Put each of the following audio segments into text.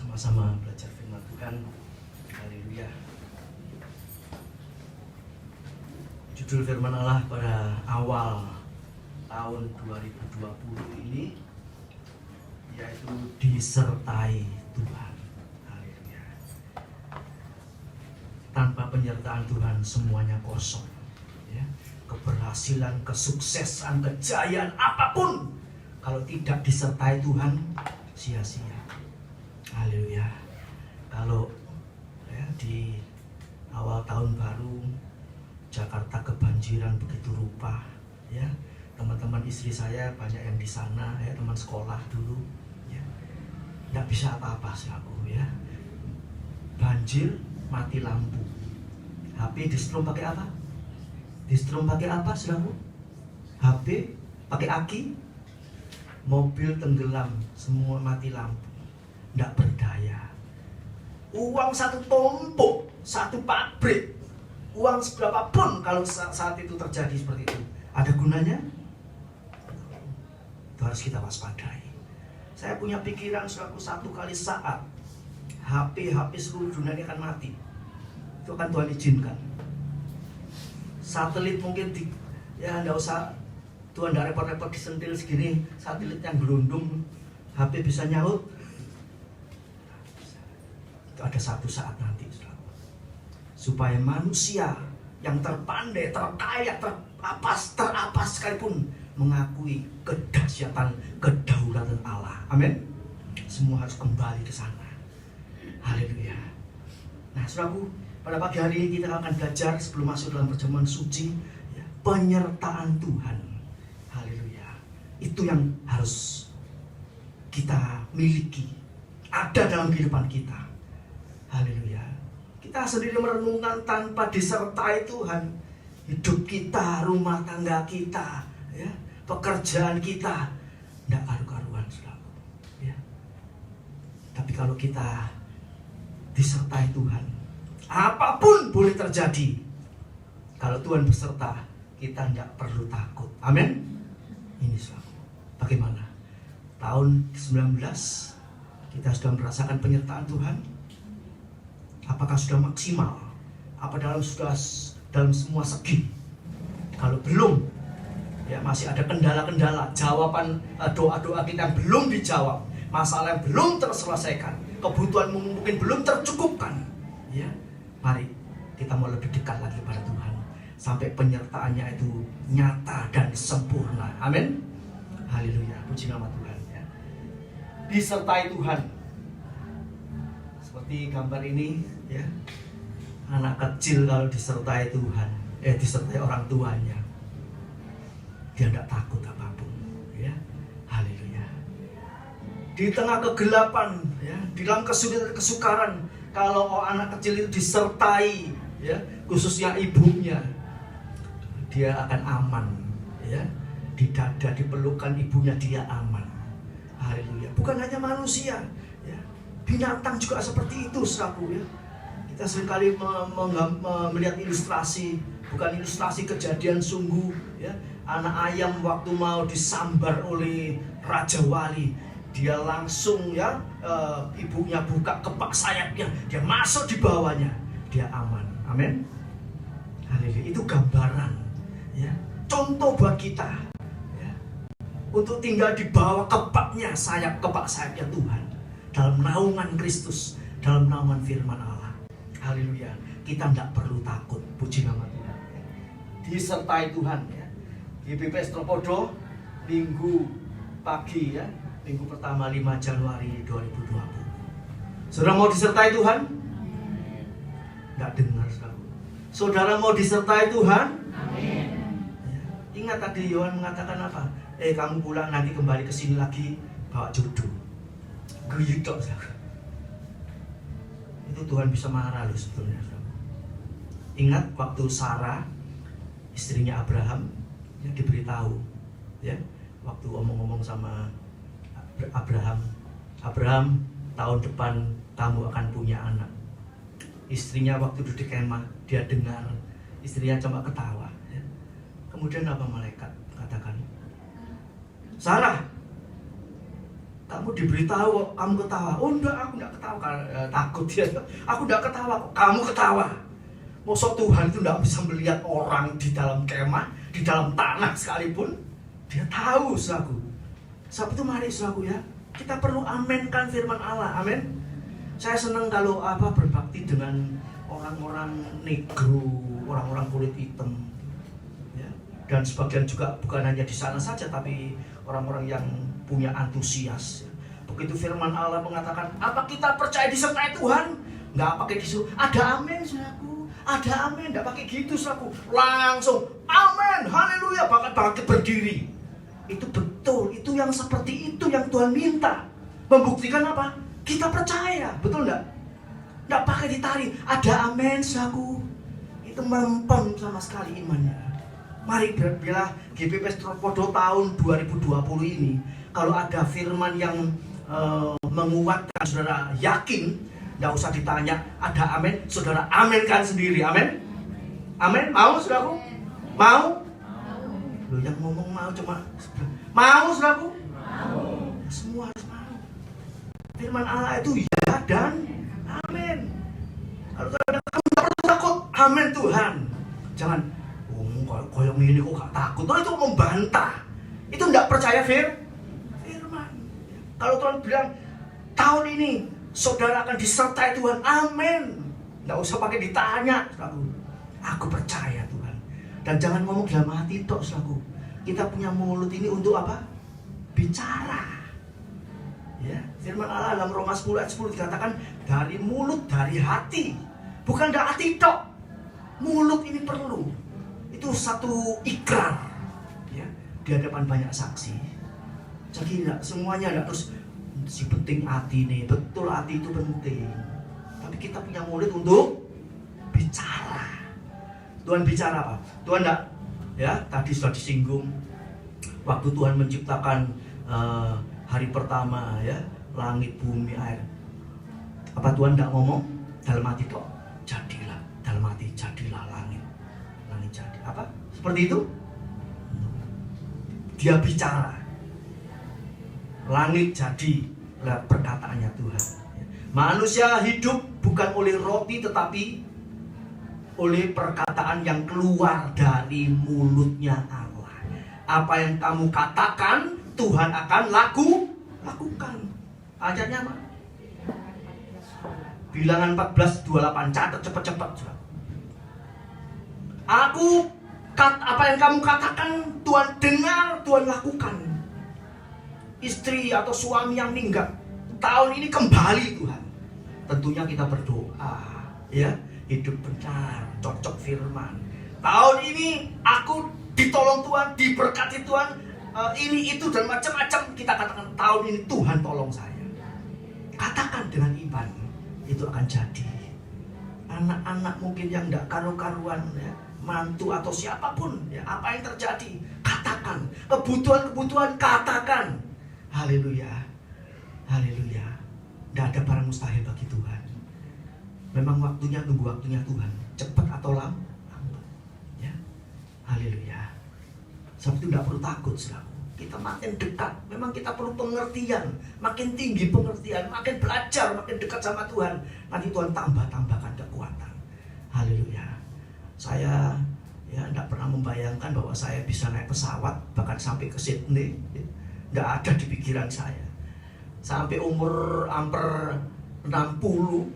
Sama-sama belajar firman Tuhan. Haleluya. Judul firman Allah pada awal tahun 2020 ini yaitu disertai Tuhan. Haleluya. Tanpa penyertaan Tuhan semuanya kosong. Ya. Keberhasilan, kesuksesan, kejayaan apapun kalau tidak disertai Tuhan sia-sia. Haleluya. Kalau ya, di awal tahun baru Jakarta kebanjiran begitu rupa, ya. Teman-teman istri saya banyak yang di sana, ya, teman sekolah dulu, ya. Nggak bisa apa-apa sih aku, ya. Banjir, mati lampu. HP disetrum pakai apa? Disetrum pakai apa, saudaraku? HP pakai aki, mobil tenggelam, semua mati lampu. Nggak berdaya. Uang satu tumpuk, satu pabrik, uang seberapa pun kalau saat itu terjadi seperti itu, ada gunanya? Itu harus kita waspadai. Saya punya pikiran suatu kali saat HP seluruh dunia ini akan mati. Itu akan Tuhan izinkan. Satelit mungkin ya nggak usah Tuhan nggak repot-repot disentil segini, satelit yang gelundung, HP bisa nyaut. Itu ada satu saat nanti, supaya manusia yang terpandai, terkaya, terapas sekalipun mengakui kedahsyatan, kedaulatan Allah. Amin. Semua harus kembali ke sana. Haleluya. Nah, saudaraku, pada pagi hari ini kita akan belajar sebelum masuk dalam perjamuan suci, ya, penyertaan Tuhan. Haleluya. Itu yang harus kita miliki, ada dalam kehidupan kita. Haleluya. Kita sendiri merenungkan tanpa disertai Tuhan, hidup kita, rumah tangga kita, ya, pekerjaan kita tidak karu-karuan, saudara. Ya. Tapi kalau kita disertai Tuhan, apapun boleh terjadi. Kalau Tuhan beserta, kita tidak perlu takut. Amin. Ini saudara. Bagaimana? Tahun 19 kita sudah merasakan penyertaan Tuhan. Apakah sudah maksimal? Apa sudah dalam semua segi? Kalau belum, ya masih ada kendala-kendala, jawaban doa-doa kita yang belum dijawab, masalah yang belum terselesaikan, kebutuhan mungkin belum tercukupkan. Ya, mari kita mau lebih dekat lagi pada Tuhan sampai penyertaannya itu nyata dan sempurna. Amin. Haleluya. Puji nama Tuhan. Ya. Disertai Tuhan. Seperti gambar ini, ya, anak kecil kalau disertai Tuhan, disertai orang tuanya, dia tidak takut apapun, ya. Haleluya. Di tengah kegelapan, ya, di dalam kesulitan, kesukaran, kalau anak kecil itu disertai, ya, khususnya ibunya, dia akan aman, ya. Di dada, di pelukan ibunya dia aman. Haleluya. Bukan hanya manusia, ya. Binatang juga seperti itu, saudaraku, ya. Kita seringkali melihat ilustrasi, bukan ilustrasi, kejadian sungguh, ya. Anak ayam waktu mau disambar oleh Raja Wali, dia langsung, ya, ibunya buka kepak sayapnya, dia masuk di bawahnya, dia aman. Amin. Haleluya. Itu gambaran, ya, contoh buat kita, ya, untuk tinggal di bawah kepak sayapnya Tuhan, dalam naungan Kristus, dalam naungan firman Allah. Haleluya. Kita tidak perlu takut. Puji nama Tuhan. Disertai Tuhan, ya. Di BPS Tropodo, minggu pagi, ya, minggu pertama 5 Januari 2020. Saudara mau disertai Tuhan? Tidak dengar, saudara. Saudara mau disertai Tuhan? Amin. Ya. Ingat tadi Yohan mengatakan apa? Kamu pulang nanti kembali ke sini lagi bawa jodoh. Guyudok, itu Tuhan bisa marah loh sebetulnya. Ingat waktu Sarah, istrinya Abraham, ya, diberitahu, ya, waktu ngomong-ngomong sama Abraham, tahun depan kamu akan punya anak. Istrinya waktu duduk di kemah, dia dengar, istrinya cuma ketawa, ya. Kemudian apa malaikat katakan? Sarah, Kamu diberitahu kok kamu ketawa. Oh enggak, aku enggak ketawa, takut ya. Aku enggak ketawa kok, kamu ketawa. Masa Tuhan itu enggak bisa melihat orang di dalam kemah, di dalam tanah sekalipun. Dia tahu, saudaraku. Sebab itu mari saudaraku ya, kita perlu amenkan firman Allah. Amin. Saya senang kalau berbakti dengan orang-orang negro, orang-orang kulit hitam. Ya. Dan sebagian juga bukan hanya di sana saja, tapi orang-orang yang punya antusias. Begitu firman Allah mengatakan, apa kita percaya disertai Tuhan? Nggak pakai disuruh, ada amin saudaraku, ada amin, nggak pakai gitu saudaraku. Langsung amin, haleluya, bahkan bangkit berdiri. Itu betul, itu yang seperti itu yang Tuhan minta. Membuktikan apa? Kita percaya, betul nggak? Nggak pakai ditarik, ada amin saudaraku. Itu melempem sama sekali imannya. Mari bila GPPS Tropodo tahun 2020 ini, kalau ada firman yang menguatkan saudara yakin, nggak usah ditanya, ada amin, saudara aminkan sendiri, amin. Amin, mau saudaraku? Mau? Loh, yang ngomong mau cuma mau saudaraku? Mau. Ya, semua harus mau. Firman Allah itu ya dan amin. Kalau ada kamu nggak perlu takut, amin Tuhan. Jangan, kalau ini kok gak takut. Oh, itu membantah. Itu nggak percaya firman. Kalau Tuhan bilang tahun ini saudara akan disertai Tuhan, amin. Nggak usah pakai ditanya, saudaraku. Aku percaya Tuhan. Dan jangan ngomong dalam hati tok, saudaraku. Kita punya mulut ini untuk apa? Bicara. Ya, firman Allah dalam Roma 10 ayat 10 dikatakan dari mulut, dari hati. Bukan dari hati tok. Mulut ini perlu. Itu satu ikrar, ya, di hadapan banyak saksi. Jadi enggak, semuanya enggak terus si penting hati nih. Betul, hati itu penting. Tapi kita punya mulut untuk bicara. Tuhan bicara apa? Tuhan enggak, ya, tadi sudah disinggung waktu Tuhan menciptakan hari pertama, ya, langit, bumi, air. Apa Tuhan enggak ngomong dalam hati kok? Jadilah, dalam hati jadilah langit. Langit jadi. Apa? Seperti itu? Dia bicara. Langit jadi perkataannya Tuhan. Manusia hidup bukan oleh roti tetapi oleh perkataan yang keluar dari mulutnya Allah. Apa yang kamu katakan Tuhan akan lakukan. Ayatnya apa? Bilangan 14:28. Catat cepat-cepat. Apa yang kamu katakan Tuhan dengar, Tuhan lakukan. Istri atau suami yang minggat tahun ini kembali Tuhan. Tentunya kita berdoa, ya, hidup benar, cocok firman. Tahun ini aku ditolong Tuhan, diberkati Tuhan, ini itu dan macam-macam. Kita katakan tahun ini Tuhan tolong saya. Katakan dengan iman, itu akan jadi. Anak-anak mungkin yang tidak karu-karuan, ya, mantu atau siapapun, ya, apa yang terjadi, katakan. Kebutuhan-kebutuhan, katakan. Haleluya, haleluya. Tidak ada barang mustahil bagi Tuhan. Memang waktunya, tunggu waktunya Tuhan, cepat atau lambat, ya. Haleluya. Sebab itu tidak perlu takut, saudara. Kita makin dekat, memang kita perlu pengertian, makin tinggi pengertian, makin belajar, makin dekat sama Tuhan. Nanti Tuhan tambahkan kekuatan. Haleluya. Saya tidak pernah membayangkan bahwa saya bisa naik pesawat bahkan sampai ke Sydney. Tidak ada di pikiran saya. Sampai umur hampir 60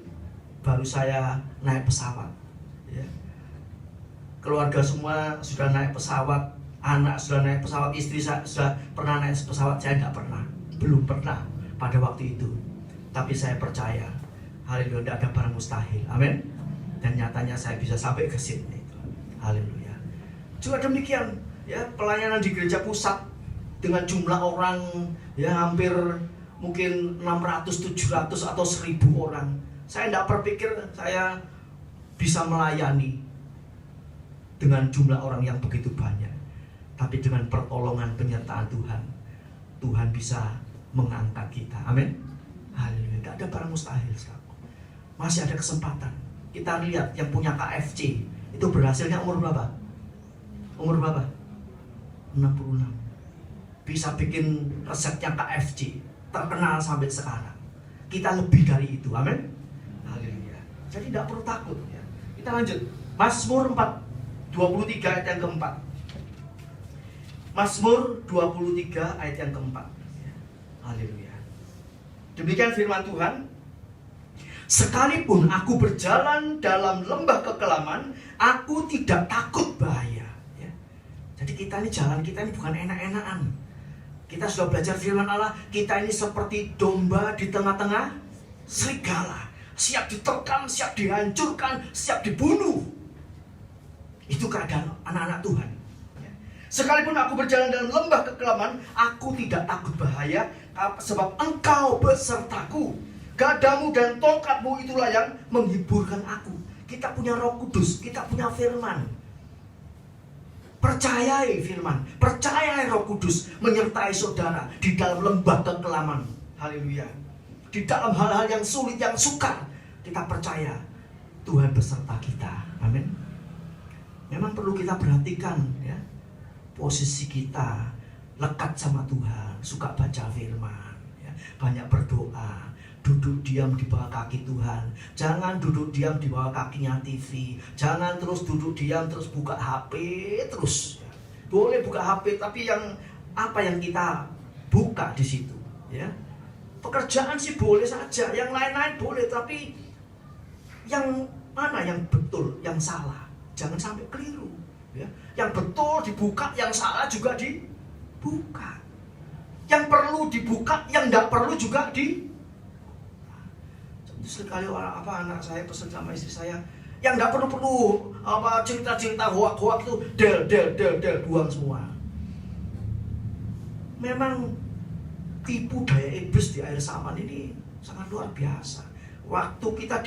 baru saya naik pesawat. Ya. Keluarga semua sudah naik pesawat, anak sudah naik pesawat, istri sudah pernah naik pesawat, saya tidak pernah, belum pernah pada waktu itu. Tapi saya percaya, haleluya, tidak ada barang mustahil, amin. Dan nyatanya saya bisa sampai ke Sydney. Haleluya. Juga demikian, ya, pelayanan di gereja pusat dengan jumlah orang, ya, hampir mungkin 600, 700 atau 1000 orang. Saya tidak berpikir saya bisa melayani dengan jumlah orang yang begitu banyak. Tapi dengan pertolongan penyertaan Tuhan, Tuhan bisa mengangkat kita. Amin. Haleluya. Tidak ada barang mustahil. Masih ada kesempatan. Kita lihat yang punya KFC itu berhasilnya umur berapa? Umur berapa? 66. Bisa bikin resepnya KFC. terkenal sampai sekarang. Kita lebih dari itu, amin. Haleluya. Jadi tidak perlu takut ya. Kita lanjut. Mazmur 23 ayat yang keempat. Mazmur 23 ayat yang keempat. Haleluya. Demikian firman Tuhan. Sekalipun aku berjalan dalam lembah kekelaman, aku tidak takut bahaya. Ya. Jadi kita ini jalan kita ini bukan enak-enakan. Kita sudah belajar firman Allah, kita ini seperti domba di tengah-tengah serigala, siap diterkam, siap dihancurkan, siap dibunuh. Itu keadaan anak-anak Tuhan. Sekalipun aku berjalan dalam lembah kekelaman, aku tidak takut bahaya, sebab Engkau besertaku. Gadamu dan tongkatmu itulah yang menghiburkan aku. Kita punya Roh Kudus, kita punya firman. Percayai firman, percayai Roh Kudus menyertai saudara di dalam lembah kekelaman. Haleluya. Di dalam hal-hal yang sulit, yang sukar, kita percaya Tuhan beserta kita. Amin. Memang perlu kita perhatikan ya, posisi kita lekat sama Tuhan, suka baca firman ya, banyak berdoa, duduk diam di bawah kaki Tuhan. Jangan duduk diam di bawah kakinya TV. Jangan terus duduk diam terus buka HP terus. Boleh buka HP, tapi yang apa yang kita buka di situ, ya. Pekerjaan sih boleh saja, yang lain-lain boleh, tapi yang mana yang betul, yang salah, jangan sampai keliru. Ya. Yang betul dibuka, yang salah juga dibuka. Yang perlu dibuka, yang tidak perlu juga sekali orang anak saya pesan sama istri saya, yang nggak perlu cerita-cerita hoak-hoak itu del buang semua. Memang tipu daya iblis di akhir zaman ini sangat luar biasa. Waktu kita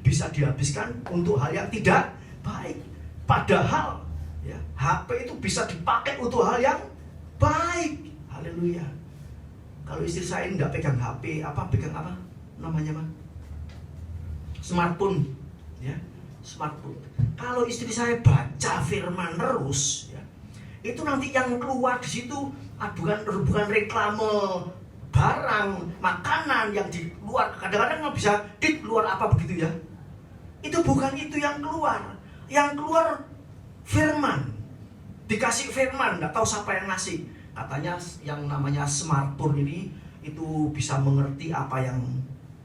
bisa dihabiskan untuk hal yang tidak baik. Padahal ya, HP itu bisa dipakai untuk hal yang baik. Haleluya. Kalau istri saya nggak pegang HP, pegang apa? Namanya mah smartphone ya, smartphone. Kalau istri saya baca firman terus ya, itu nanti yang keluar di situ bukan reklame barang makanan yang di luar. Kadang-kadang nggak bisa di luar apa begitu ya, itu bukan itu yang keluar. Yang keluar firman, dikasih firman, nggak tahu siapa yang ngasih. Katanya yang namanya smartphone ini itu bisa mengerti apa yang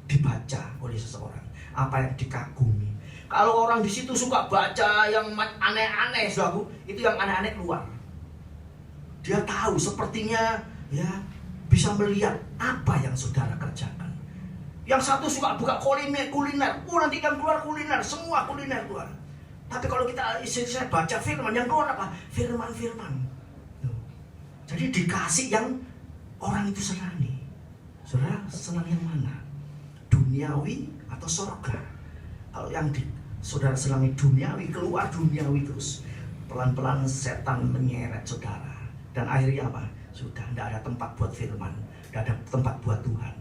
dibaca oleh seseorang, apa yang dikagumi. Kalau orang di situ suka baca yang aneh-aneh, saudaraku, itu yang aneh-aneh keluar. Dia tahu sepertinya ya bisa melihat apa yang saudara kerjakan. Yang satu suka buka kuliner, nanti kan keluar kuliner, semua kuliner keluar. Tapi kalau kita saya baca firman, yang keluar apa? Firman. Jadi dikasih yang orang itu senangi. Saudara senang yang mana? Duniawi atau surga? Kalau yang saudara senangi duniawi, keluar duniawi terus. Pelan-pelan setan menyeret saudara. Dan akhirnya apa? Sudah tidak ada tempat buat firman, tidak ada tempat buat Tuhan.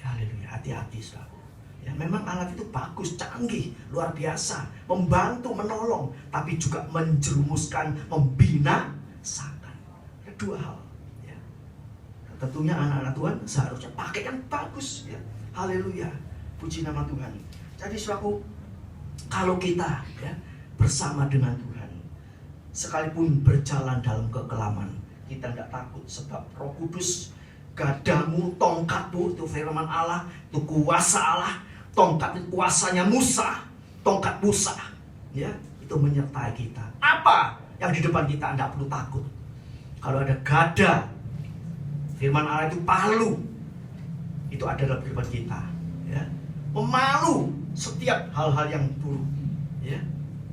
Haleluya, hati-hati saudara. Ya, memang alat itu bagus, canggih, luar biasa, membantu, menolong, tapi juga menjerumuskan, membinasakan. Ada dua hal. Ya. Tentunya anak-anak Tuhan seharusnya pakai yang bagus. Ya. Haleluya, puji nama Tuhan. Jadi saudaraku, kalau kita ya, bersama dengan Tuhan, sekalipun berjalan dalam kekelaman, kita tidak takut, sebab Roh Kudus, gadamu, tongkatmu, itu firman Allah, itu kuasa Allah. Tongkat itu kuasanya Musa, tongkat Musa, ya, itu menyertai kita. Apa yang di depan kita? Tidak perlu takut. Kalau ada gada, firman Allah itu palu, itu ada dalam kehidupan kita, ya, memalu setiap hal-hal yang buruk, ya.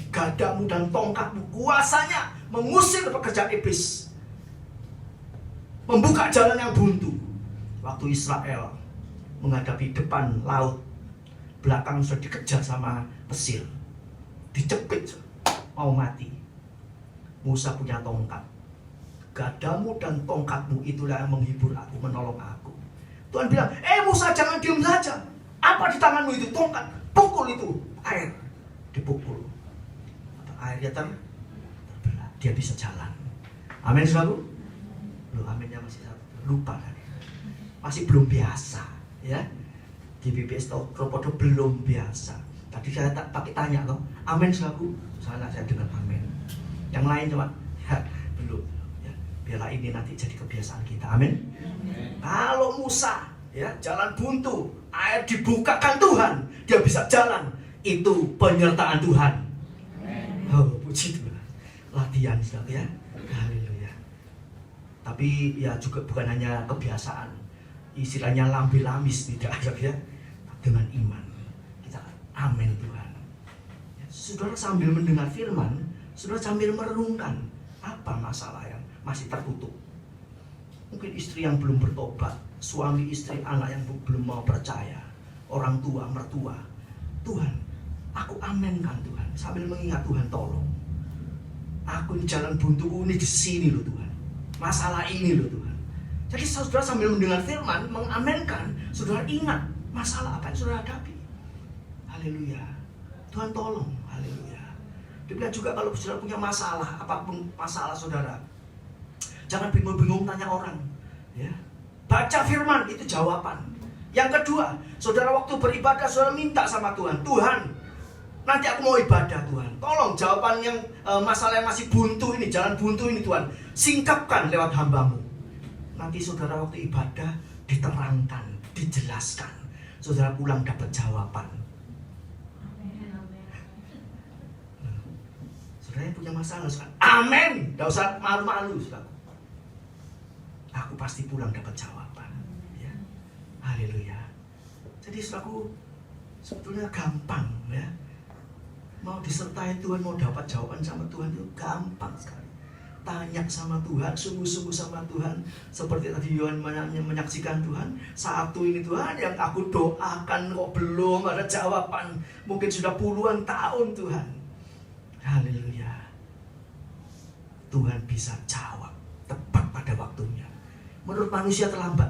Gadamu dan tongkatmu kuasanya mengusir pekerjaan iblis, membuka jalan yang buntu. Waktu Israel menghadapi depan laut, belakang sudah dikejar sama Mesir, dicepit, mau mati. Musa punya tongkat. Gadamu dan tongkatmu itulah yang menghibur aku, menolong aku. Tuhan bilang, Musa jangan diam saja. Apa di tanganmu itu? Tongkat. Pukul itu. Air. Dipukul. Airnya terbelah. Dia bisa jalan. Amin, saudaraku? Aminnya masih satu. Lupa kan? masih belum biasa, ya. GBBS Tropodo belum biasa. Tadi saya tak pakai tanya loh, amin selaku, sana saya dengar amin. Yang lain cuma ya, belum. Ya, biarlah ini nanti jadi kebiasaan kita, amin. Kalau Musa, ya, jalan buntu, air dibukakan Tuhan, dia bisa jalan. Itu penyertaan Tuhan. Oh, puji Tuhan. Latihan, saudara, ya. Haleluya. Tapi ya juga bukan hanya kebiasaan, istilahnya lambe-lamis, tidak ada, ya. Dengan iman kita amin Tuhan. Ya, saudara sambil mendengar firman, saudara sambil merenungkan apa masalah yang masih tertutup. Mungkin istri yang belum bertobat, suami istri, anak yang belum mau percaya, orang tua, mertua. Tuhan, aku aminkan Tuhan, sambil mengingat Tuhan tolong. Aku di jalan buntuku ini di sini loh Tuhan. Masalah ini loh Tuhan. Jadi saudara sambil mendengar firman, mengaminkan, saudara ingat masalah apa yang saudara hadapi. Haleluya. Tuhan tolong. Haleluya. Demikian juga kalau saudara punya masalah, apapun masalah saudara, jangan bingung-bingung tanya orang, ya. Baca firman, itu jawaban. Yang kedua, saudara waktu beribadah saudara minta sama Tuhan, Tuhan, nanti aku mau ibadah Tuhan, tolong jawaban yang masalah yang masih buntu ini, jalan buntu ini Tuhan, singkapkan lewat hambamu. Nanti saudara waktu ibadah diterangkan, dijelaskan, saudara pulang dapat jawaban. Saudara yang punya masalah, saudara, amin, gak usah malu-malu, saudara. Aku pasti pulang dapat jawaban, ya. Haleluya. Jadi saudaraku, sebetulnya gampang, ya. Mau disertai Tuhan, mau dapat jawaban sama Tuhan itu gampang sekali. Tanya sama Tuhan, sungguh-sungguh sama Tuhan. Seperti tadi Yohan menyaksikan Tuhan, satu ini Tuhan yang aku doakan kok belum ada jawaban. Mungkin sudah puluhan tahun Tuhan. Haleluya. Tuhan bisa jawab tepat pada waktunya. Menurut manusia terlambat.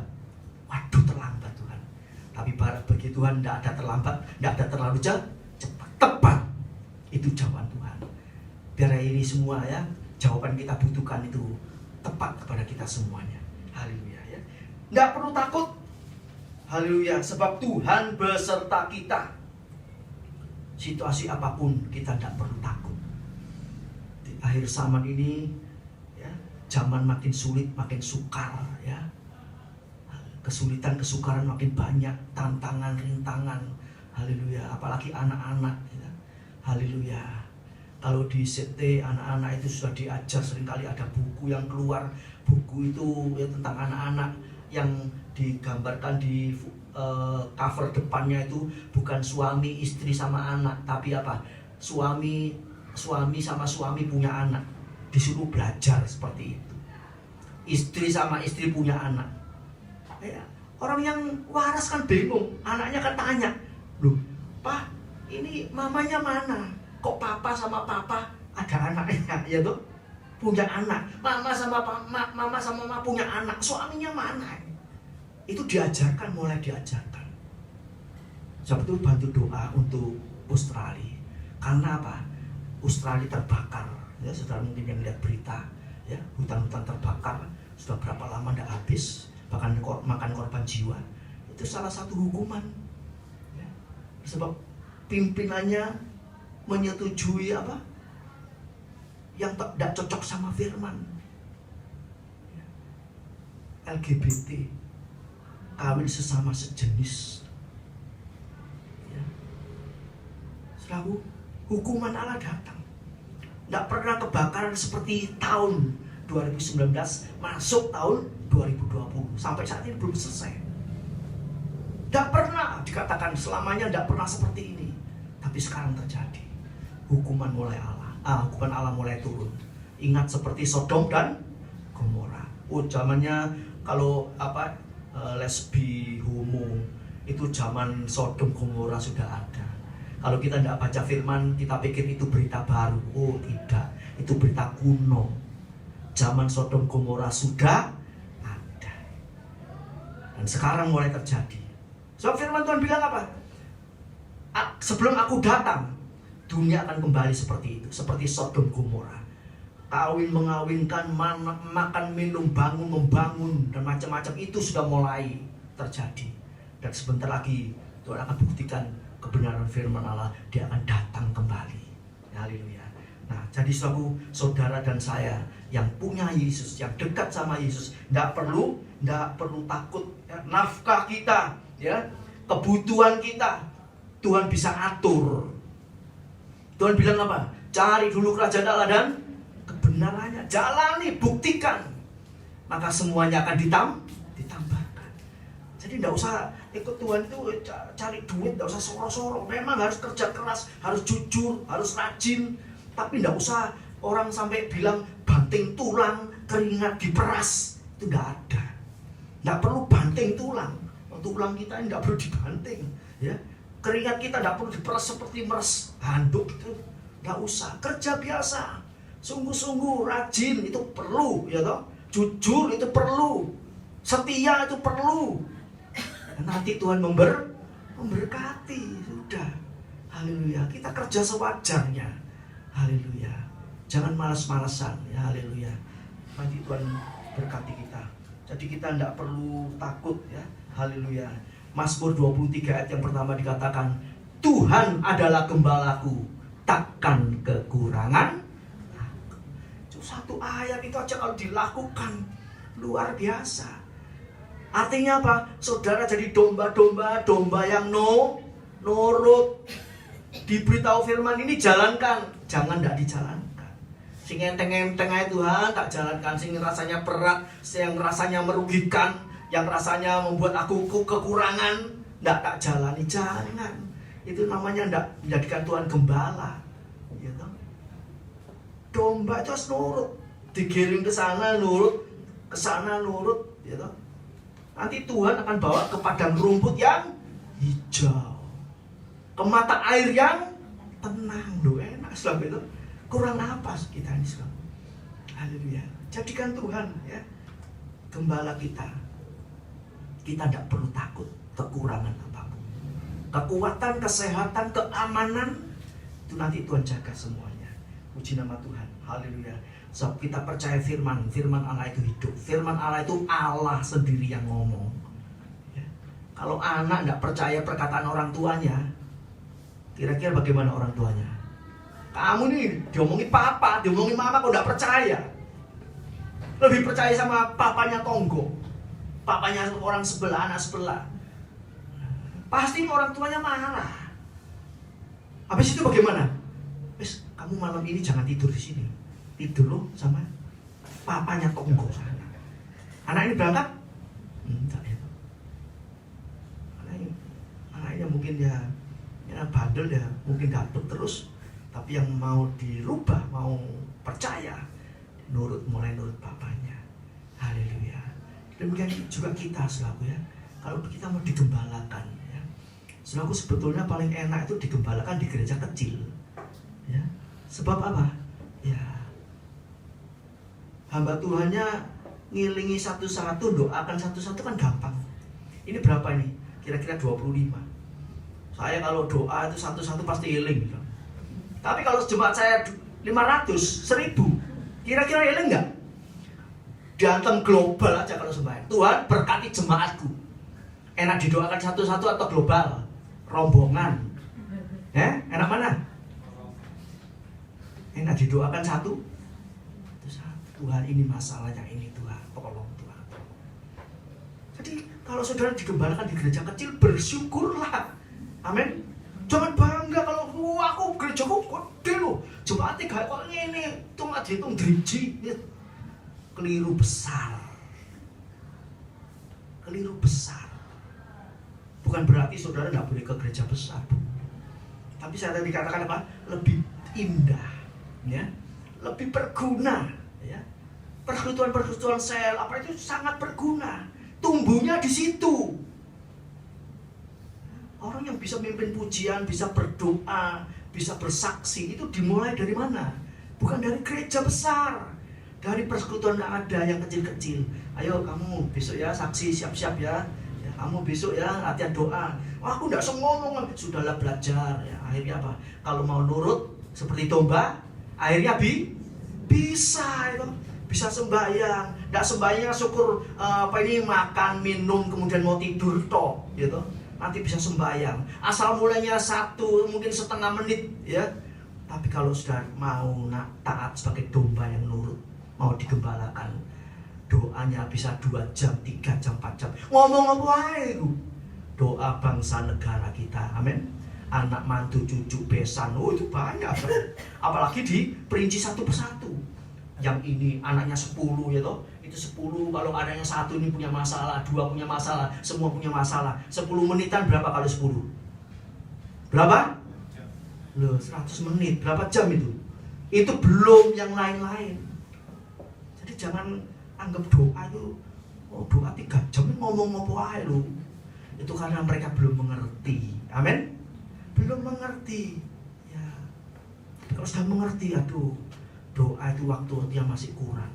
Waduh, terlambat Tuhan. Tapi bagi Tuhan tidak ada terlambat, tidak ada terlalu cepat. Tepat. Itu jawaban Tuhan. Biar ini semua, ya, jawaban kita butuhkan itu tepat kepada kita semuanya. Haleluya, ya. Tidak perlu takut. Haleluya, sebab Tuhan beserta kita. Situasi apapun kita tidak perlu takut. Di akhir zaman ini, ya, zaman makin sulit, makin sukar, ya. Kesulitan, kesukaran makin banyak, tantangan, rintangan. Haleluya, apalagi anak-anak, ya. Haleluya. Kalau di CT anak-anak itu sudah diajar, seringkali ada buku yang keluar. Buku itu ya tentang anak-anak yang digambarkan di cover depannya itu bukan suami istri sama anak, tapi apa? Suami sama suami punya anak, disuruh belajar seperti itu. Istri sama istri punya anak. Ya, orang yang waras kan bingung, anaknya kan tanya, loh, Pak, ini mamanya mana? Kok papa sama papa ada anaknya, ya tuh? Punya anak. Mama sama mama punya anak. Suaminya mana? Itu diajarkan, mulai diajarkan. Sebab itu bantu doa untuk Australia. Karena apa? Australia terbakar. Ya, saudara mungkin yang lihat berita, ya, hutan-hutan terbakar. Sudah berapa lama tidak habis, bahkan makan korban jiwa. Itu salah satu hukuman. Ya. Sebab pimpinannya menyetujui apa? Yang tidak cocok sama firman. LGBT, kawin sesama sejenis. Ya. Selalu hukuman Allah datang. Tidak pernah kebakaran seperti tahun 2019 masuk tahun 2020 sampai saat ini belum selesai. Tidak pernah dikatakan selamanya, tidak pernah seperti ini. Tapi sekarang terjadi. Hukuman Allah mulai turun. Ingat seperti Sodom dan Gomora. Zamannya kalau lesbi, homo, itu zaman Sodom Gomora sudah ada. Kalau kita tidak baca firman, kita pikir itu berita baru. Oh tidak, itu berita kuno. Zaman Sodom Gomora sudah ada. Dan sekarang mulai terjadi. Sebab firman Tuhan bilang apa? Sebelum aku datang, dunia akan kembali seperti itu, seperti Sodom Gomora. Kawin mengawinkan, makan minum, bangun membangun, dan macam-macam itu sudah mulai terjadi. Dan sebentar lagi Tuhan akan buktikan kebenaran firman Allah, dia akan datang kembali. Haleluya. Nah, jadi saudara dan saya yang punya Yesus, yang dekat sama Yesus, tidak perlu takut. Ya, nafkah kita, ya, kebutuhan kita, Tuhan bisa atur. Tuhan bilang apa? Cari dulu kerajaan Allah dan kebenarannya. Jalani, buktikan. Maka semuanya akan ditambahkan. Jadi tidak usah ikut Tuhan itu cari duit, tidak usah sorong-sorong. Memang harus kerja keras, harus jujur, harus rajin. Tapi tidak usah orang sampai bilang banting tulang, keringat diperas. Itu tidak ada. Tidak perlu banting tulang. Tulang kita tidak perlu dibanting. Ya. Keringat kita tidak perlu diperas seperti meres handuk itu. Tidak usah. Kerja biasa. Sungguh-sungguh rajin itu perlu. Ya toh? Jujur itu perlu. Setia itu perlu. Nanti Tuhan memberkati. Sudah. Haleluya. Kita kerja sewajarnya. Haleluya. Jangan malas-malasan. Ya, haleluya. Nanti Tuhan berkati kita. Jadi kita tidak perlu takut, ya. Haleluya. Mazmur 23 ayat yang pertama dikatakan, Tuhan adalah gembalaku, takkan kekurangan. Cuma satu ayat itu aja kalau dilakukan luar biasa. Artinya apa? Saudara jadi domba yang nurut. Diberitahu firman ini jalankan, jangan tidak dijalankan. Sing enteng-enteng aja Tuhan tak jalankan, sing rasanya berat, yang rasanya merugikan, yang rasanya membuat aku kekurangan, tidak tak jalani. Jangan. Itu namanya tidak menjadikan Tuhan gembala. Gitu. Domba itu harus nurut, digiring ke sana nurut, ke sana nurut. Gitu. Nanti Tuhan akan bawa ke padang rumput yang hijau, ke mata air yang tenang. Loh, enak selama itu. Kurang apa kita ini sekarang? Haleluya. Jadikan Tuhan, ya, gembala kita. Kita tidak perlu takut kekurangan apapun. Kekuatan, kesehatan, keamanan, itu nanti Tuhan jaga semuanya. Puji nama Tuhan. Haleluya. Sebab kita percaya firman Allah itu hidup. Firman Allah itu Allah sendiri yang ngomong. Ya. Kalau anak tidak percaya perkataan orang tuanya, kira-kira bagaimana orang tuanya? Kamu nih diomongin papa, diomongin mama, kok tidak percaya. Lebih percaya sama papanya tonggo, papanya orang sebelah, anak sebelah. Pasti orang tuanya marah. Habis itu bagaimana? Wes, kamu malam ini jangan tidur di sini. Tidur lo sama papanya tonggo sana. Anak ini berangkat? Enggak ya. Anaknya mungkin ya bandel ya, mungkin dapat terus. Tapi yang mau dirubah, mau percaya, mulai nurut papanya. Haleluya. Demikian juga kita selaku, ya. Kalau kita mau digembalakan, ya. Selaku sebetulnya paling enak itu digembalakan di gereja kecil, ya. Sebab apa? Ya, hamba Tuhannya ngilingi satu-satu, doakan satu-satu kan gampang. Ini berapa ini? Kira-kira 25. Saya kalau doa itu satu-satu pasti healing. Tapi kalau jemaat saya 500, 1000, kira-kira healing enggak? Diantem global aja kalau sembahyang. Tuhan berkati jemaatku. Enak didoakan satu-satu atau global? Rombongan. Enak mana? Enak didoakan satu? Tuhan, ini masalahnya ini, Tuhan. Tolong Tuhan. Jadi kalau saudara digembalakan di gereja kecil, bersyukurlah. Amin. Jangan bangga kalau aku gerejaku gede loh, jemaatnya kayak kok ini, tuh nggak dihitung driji. Keliru besar. Keliru besar. Bukan berarti saudara nggak boleh ke gereja besar, Bu. Tapi saya tadi katakan apa? Lebih indah, ya, lebih berguna, ya. Persekutuan sel apa itu sangat berguna. Tumbuhnya di situ. Orang yang bisa memimpin pujian, bisa berdoa, bisa bersaksi, itu dimulai dari mana? Bukan dari gereja besar, dari persekutuan yang ada, yang kecil-kecil. Ayo kamu besok ya saksi, siap-siap ya. Kamu besok ya latihan doa. Wah, aku tidak ngomong, sudahlah belajar. Ya, akhirnya apa? Kalau mau nurut seperti domba, akhirnya bisa itu, bisa sembahyang, Tidak sembahyang syukur makan, minum, kemudian mau tidur toh, gitu. Nanti bisa sembahyang. Asal mulainya 1 mungkin setengah menit, ya. Tapi kalau sudah mau taat sebagai domba yang nurut, mau digembalakan, doanya bisa 2 jam, 3 jam, 4 jam. Ngomong apa itu? Doa bangsa negara kita, amin. Anak mantu, cucu, besan, itu banyak. Apalagi diperinci satu persatu. Yang ini anaknya 10, ya toh. Itu 10, kalau adanya 1 ini punya masalah, 2 punya masalah, semua punya masalah. 10 menitan berapa kali 10? Berapa? Loh, 100 menit, berapa jam itu? Itu belum yang lain-lain. Jadi jangan anggap doa itu, doa 3 jam ngomong apa aja lu. Itu karena mereka belum mengerti. Amin. Belum mengerti. Ya. Kalau sudah mengerti, aduh, doa itu waktunya masih kurang.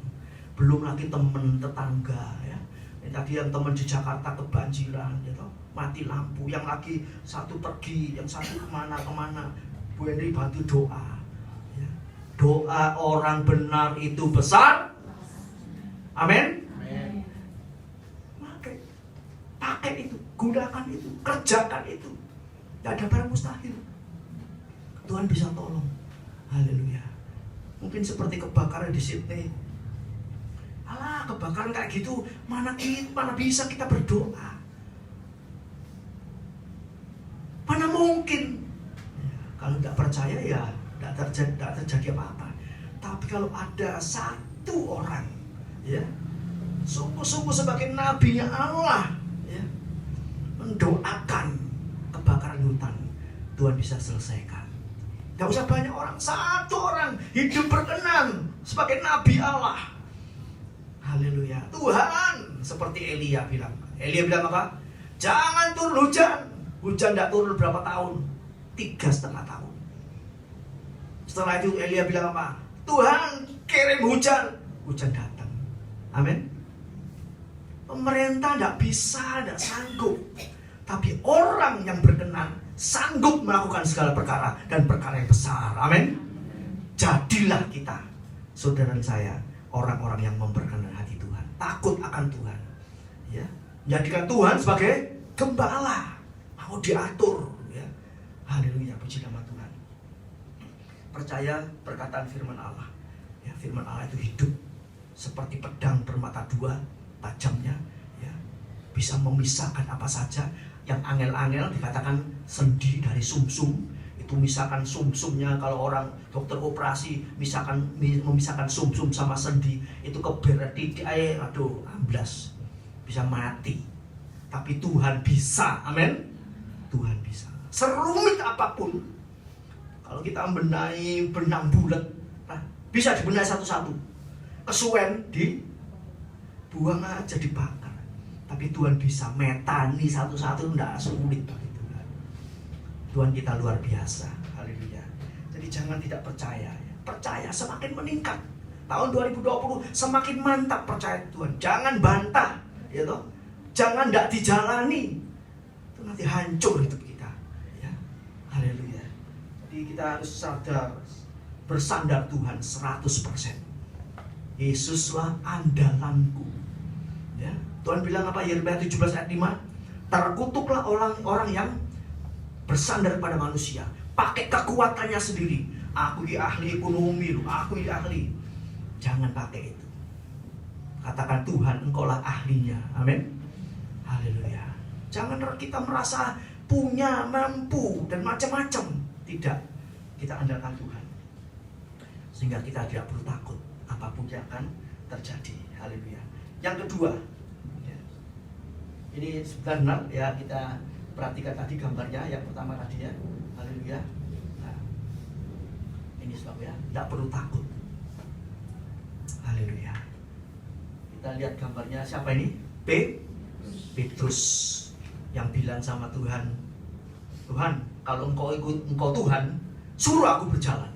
Belum lagi teman tetangga, ya. Ini tadi yang teman di Jakarta kebanjiran, gitu, mati lampu. Yang lagi satu pergi, yang satu kemana-kemana. Bu Henry bantu doa. Ya. Doa orang benar itu besar. Amin. Pakai itu, gunakan itu, kerjakan itu. Tidak ada barang mustahil. Tuhan bisa tolong. Haleluya. Mungkin seperti kebakaran di Sydney. Alah, kebakaran kayak gitu, mana bisa kita berdoa? Mana mungkin? Ya, kalau tidak percaya ya tidak terjadi apa-apa. Tapi kalau ada 1 orang, ya, sungguh-sungguh sebagai nabinya Allah, ya, mendoakan kebakaran hutan, Tuhan bisa selesaikan. Gak usah banyak orang, 1 orang hidup berkenan sebagai nabi Allah. Haleluya. Tuhan, seperti Elia bilang. Elia bilang apa? Jangan turun hujan. Hujan tidak turun berapa tahun? 3,5 tahun. Setelah itu Elia bilang apa? Tuhan kirim hujan. Hujan datang. Amin. Pemerintah tidak bisa, tidak sanggup. Tapi orang yang berkenan sanggup melakukan segala perkara dan perkara yang besar. Amin. Jadilah kita, saudara saya, orang-orang yang memperkenan hati Tuhan, takut akan Tuhan, ya, menjadikan Tuhan sebagai gembala, mau diatur, ya. Haleluya, puji nama Tuhan. Percaya perkataan firman Allah, ya, firman Allah itu hidup seperti pedang bermata 2 tajamnya, ya, bisa memisahkan apa saja. Yang angel-angel dikatakan sendi dari sumsum. Itu misalkan sumsumnya, kalau orang dokter operasi memisahkan sumsum sama sendi, itu keberet di air, aduh, amblas, bisa mati. Tapi Tuhan bisa, amin. Tuhan bisa. Serumit apapun, kalau kita membenahi benang bulat, nah, bisa dibenahi satu-satu. Kesuwen dibuang aja, dibakar. Tapi Tuhan bisa metani satu-satu, tidak sulit. Tuhan kita luar biasa. Haleluya. Jadi jangan tidak percaya, ya. Percaya semakin meningkat. Tahun 2020 semakin mantap percaya Tuhan. Jangan bantah, ya toh. Jangan tidak dijalani. Itu nanti hancur hidup kita, ya. Haleluya. Jadi kita harus sadar, bersandar Tuhan 100%. Yesuslah andalanku, ya. Tuhan bilang apa? Yeremia 17 ayat 5, terkutuklah orang-orang yang bersandar pada manusia, pakai kekuatannya sendiri. Aku ini ahli ekonomi, aku ini ahli. Jangan pakai itu. Katakan, Tuhan, Engkaulah ahlinya. Amin. Haleluya. Jangan kita merasa punya, mampu, dan macam-macam. Tidak. Kita andalkan Tuhan, sehingga kita tidak perlu takut apapun yang akan terjadi. Haleluya. Yang kedua, ya, ini sebenarnya, ya, kita perhatikan tadi gambarnya, yang pertama tadi, ya. Haleluya. Nah, ini sebab, ya, tidak perlu takut. Haleluya. Kita lihat gambarnya, siapa ini? Petrus, yang bilang sama Tuhan, Tuhan, kalau engkau Tuhan, suruh aku berjalan,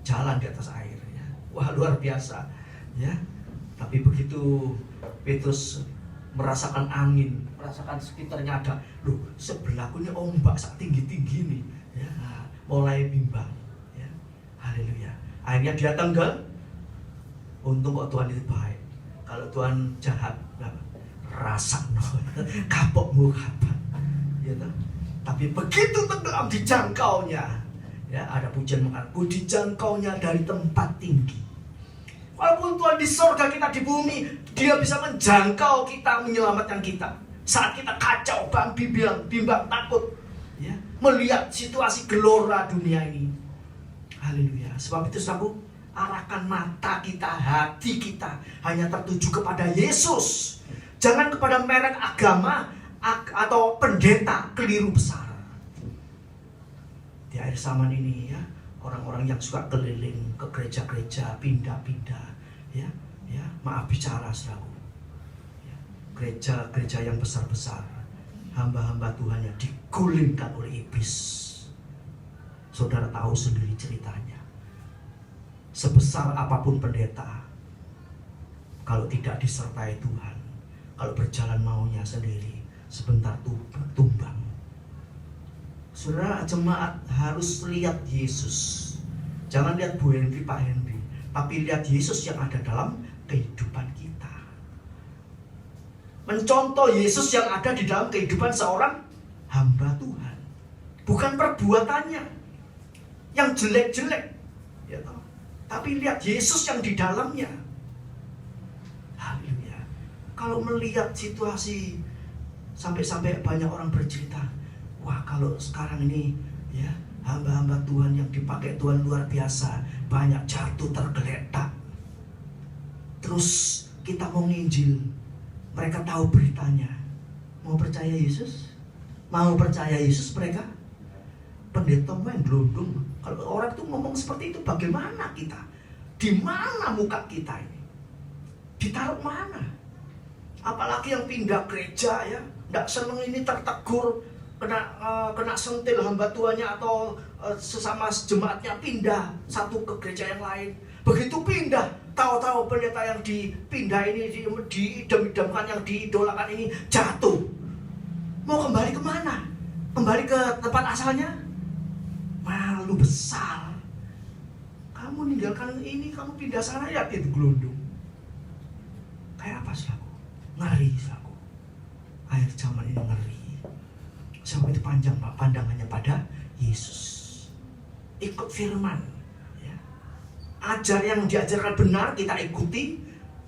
jalan di atas air, ya. Wah, luar biasa, ya. Tapi begitu Petrus merasakan angin, merasakan sekitarnya ada, loh, sebelahku ini ombak sak tinggi-tinggi nih, ya, mulai bimbang, ya. Haleluya. Akhirnya dia tenggelam. Untung kok Tuhan itu baik. Kalau Tuhan jahat, rasakno, kapokmu kapan, ya toh? Tapi begitu tenggelam dijangkaunya, ya ada pujian mengatakan, dijangkaunya dari tempat tinggi. Walaupun Tuhan di sorga, kita di bumi, Dia bisa menjangkau kita, menyelamatkan kita. Saat kita kacau, bimbang, takut, ya, melihat situasi gelora dunia ini. Haleluya. Sebab itu saudaraku, arahkan mata kita, hati kita hanya tertuju kepada Yesus. Jangan kepada merek agama atau pendeta keliru besar. Di akhir zaman ini ya, orang-orang yang suka keliling ke gereja-gereja, pindah-pindah, ya, maaf bicara saudaraku. Ya, gereja-gereja yang besar-besar, hamba-hamba Tuhan yang digulingkan oleh iblis. Saudara tahu sendiri ceritanya. Sebesar apapun pendeta, kalau tidak disertai Tuhan, kalau berjalan maunya sendiri, sebentar tumbang. Saudara jemaat harus lihat Yesus. Jangan lihat Bu Henry, Pak Henry, tapi lihat Yesus yang ada dalam kehidupan kita. Mencontoh Yesus yang ada di dalam kehidupan seorang hamba Tuhan. Bukan perbuatannya yang jelek-jelek, ya toh, tapi lihat Yesus yang di dalamnya. Haleluya. Kalau melihat situasi, sampai-sampai banyak orang bercerita, wah kalau sekarang ini ya hamba-hamba Tuhan yang dipakai Tuhan luar biasa, banyak jatuh tergeletak. Terus kita mau nginjil, mereka tahu beritanya, mau percaya Yesus? Mau percaya Yesus mereka? Pendeta main gelundung. Kalau orang itu ngomong seperti itu, bagaimana kita? Di mana muka kita ini? Ditaruh mana? Apalagi yang pindah gereja ya, tidak senang ini tertegur, kena sentil hamba tuannya atau sesama jemaatnya pindah satu ke gereja yang lain. Begitu pindah, tahu-tahu pendeta yang dipindah ini, diidam-idamkan, yang diidolakan ini jatuh. Mau kembali kemana? Kembali ke tempat asalnya? Malu besar. Kamu ninggalkan ini, kamu pindah sana, ya itu gelundung. Kayak apa saudaraku? Ngeri saudaraku. Akhir zaman ini ngeri. Sebab itu panjang Pak, pandangannya pada Yesus. Ikut firman ya. Ajar yang diajarkan benar kita ikuti,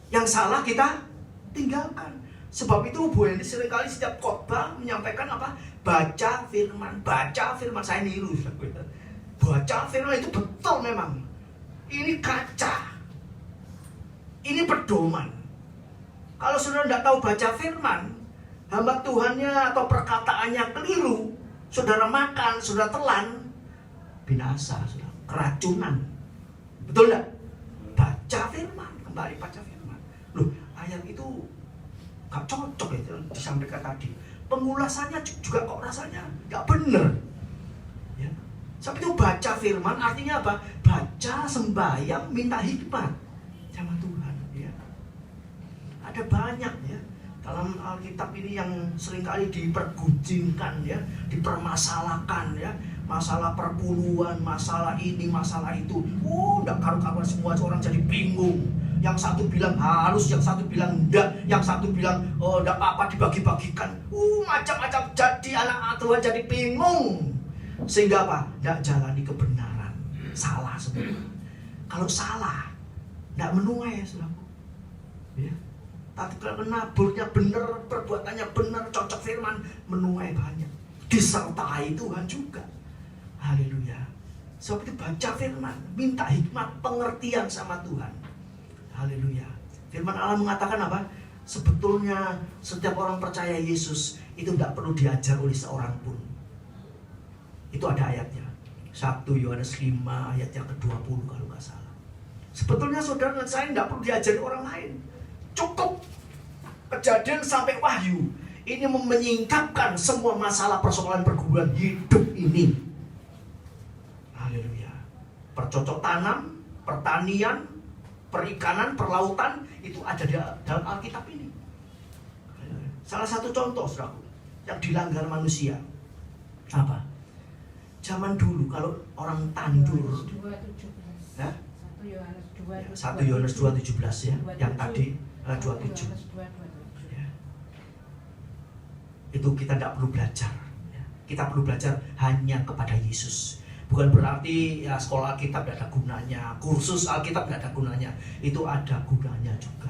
yang salah kita tinggalkan. Sebab itu Bu Henry seringkali setiap khotbah menyampaikan apa? Baca firman. Saya niru. Baca firman itu betul memang. Ini kaca. Ini pedoman. Kalau saudara tidak tahu baca firman, hamba Tuhannya atau perkataannya keliru, saudara makan, saudara telan, binasa, saudara. Keracunan. Betul tidak? Baca firman, kembali baca firman. Loh, ayat itu gak cocok itu disampaikan tadi. Pengulasannya juga kok rasanya gak benar. Ya. Sebab itu baca firman artinya apa? Baca, sembahyang, minta hikmat sama Tuhan. Ya. Ada banyak ya dalam Alkitab ini yang seringkali dipergunjingkan ya, dipermasalahkan ya. Masalah perpuluhan, masalah ini, masalah itu. Enggak karu-karuan semua orang jadi bingung. Yang satu bilang harus, yang satu bilang enggak, yang satu bilang enggak apa-apa dibagi-bagikan. Macam-macam, jadi anak Tuhan jadi bingung. Sehingga apa? Enggak jalani kebenaran. Salah semua. Kalau salah, enggak menuai ya saudaraku. Ya. Tapi kalau naburnya benar, perbuatannya benar, cocok firman, menuai banyak. Disertai Tuhan juga. Haleluya. Sebab itu baca firman, minta hikmat, pengertian sama Tuhan. Haleluya. Firman Allah mengatakan apa? Sebetulnya setiap orang percaya Yesus itu tidak perlu diajar oleh seorang pun. Itu ada ayatnya. 1 Yohanes 5 ayat yang ke-20 kalau nggak salah. Sebetulnya saudara dan saya tidak perlu diajari orang lain. Cukup Kejadian sampai Wahyu ini menyingkapkan semua masalah persoalan pergumulan hidup ini. Haleluya. Percocok tanam, pertanian, perikanan, perlautan itu ada di dalam Alkitab ini. Salah satu contoh saudaraku yang dilanggar manusia apa? Zaman dulu kalau orang tandur 2:17. ya? 1 Yohanes 2:17 1 Yohanes 2:17 ya, yang tadi 27. Ya. Itu kita tidak perlu belajar. Ya. Kita perlu belajar hanya kepada Yesus. Bukan berarti ya sekolah Alkitab tidak ada gunanya, kursus Alkitab tidak ada gunanya. Itu ada gunanya juga.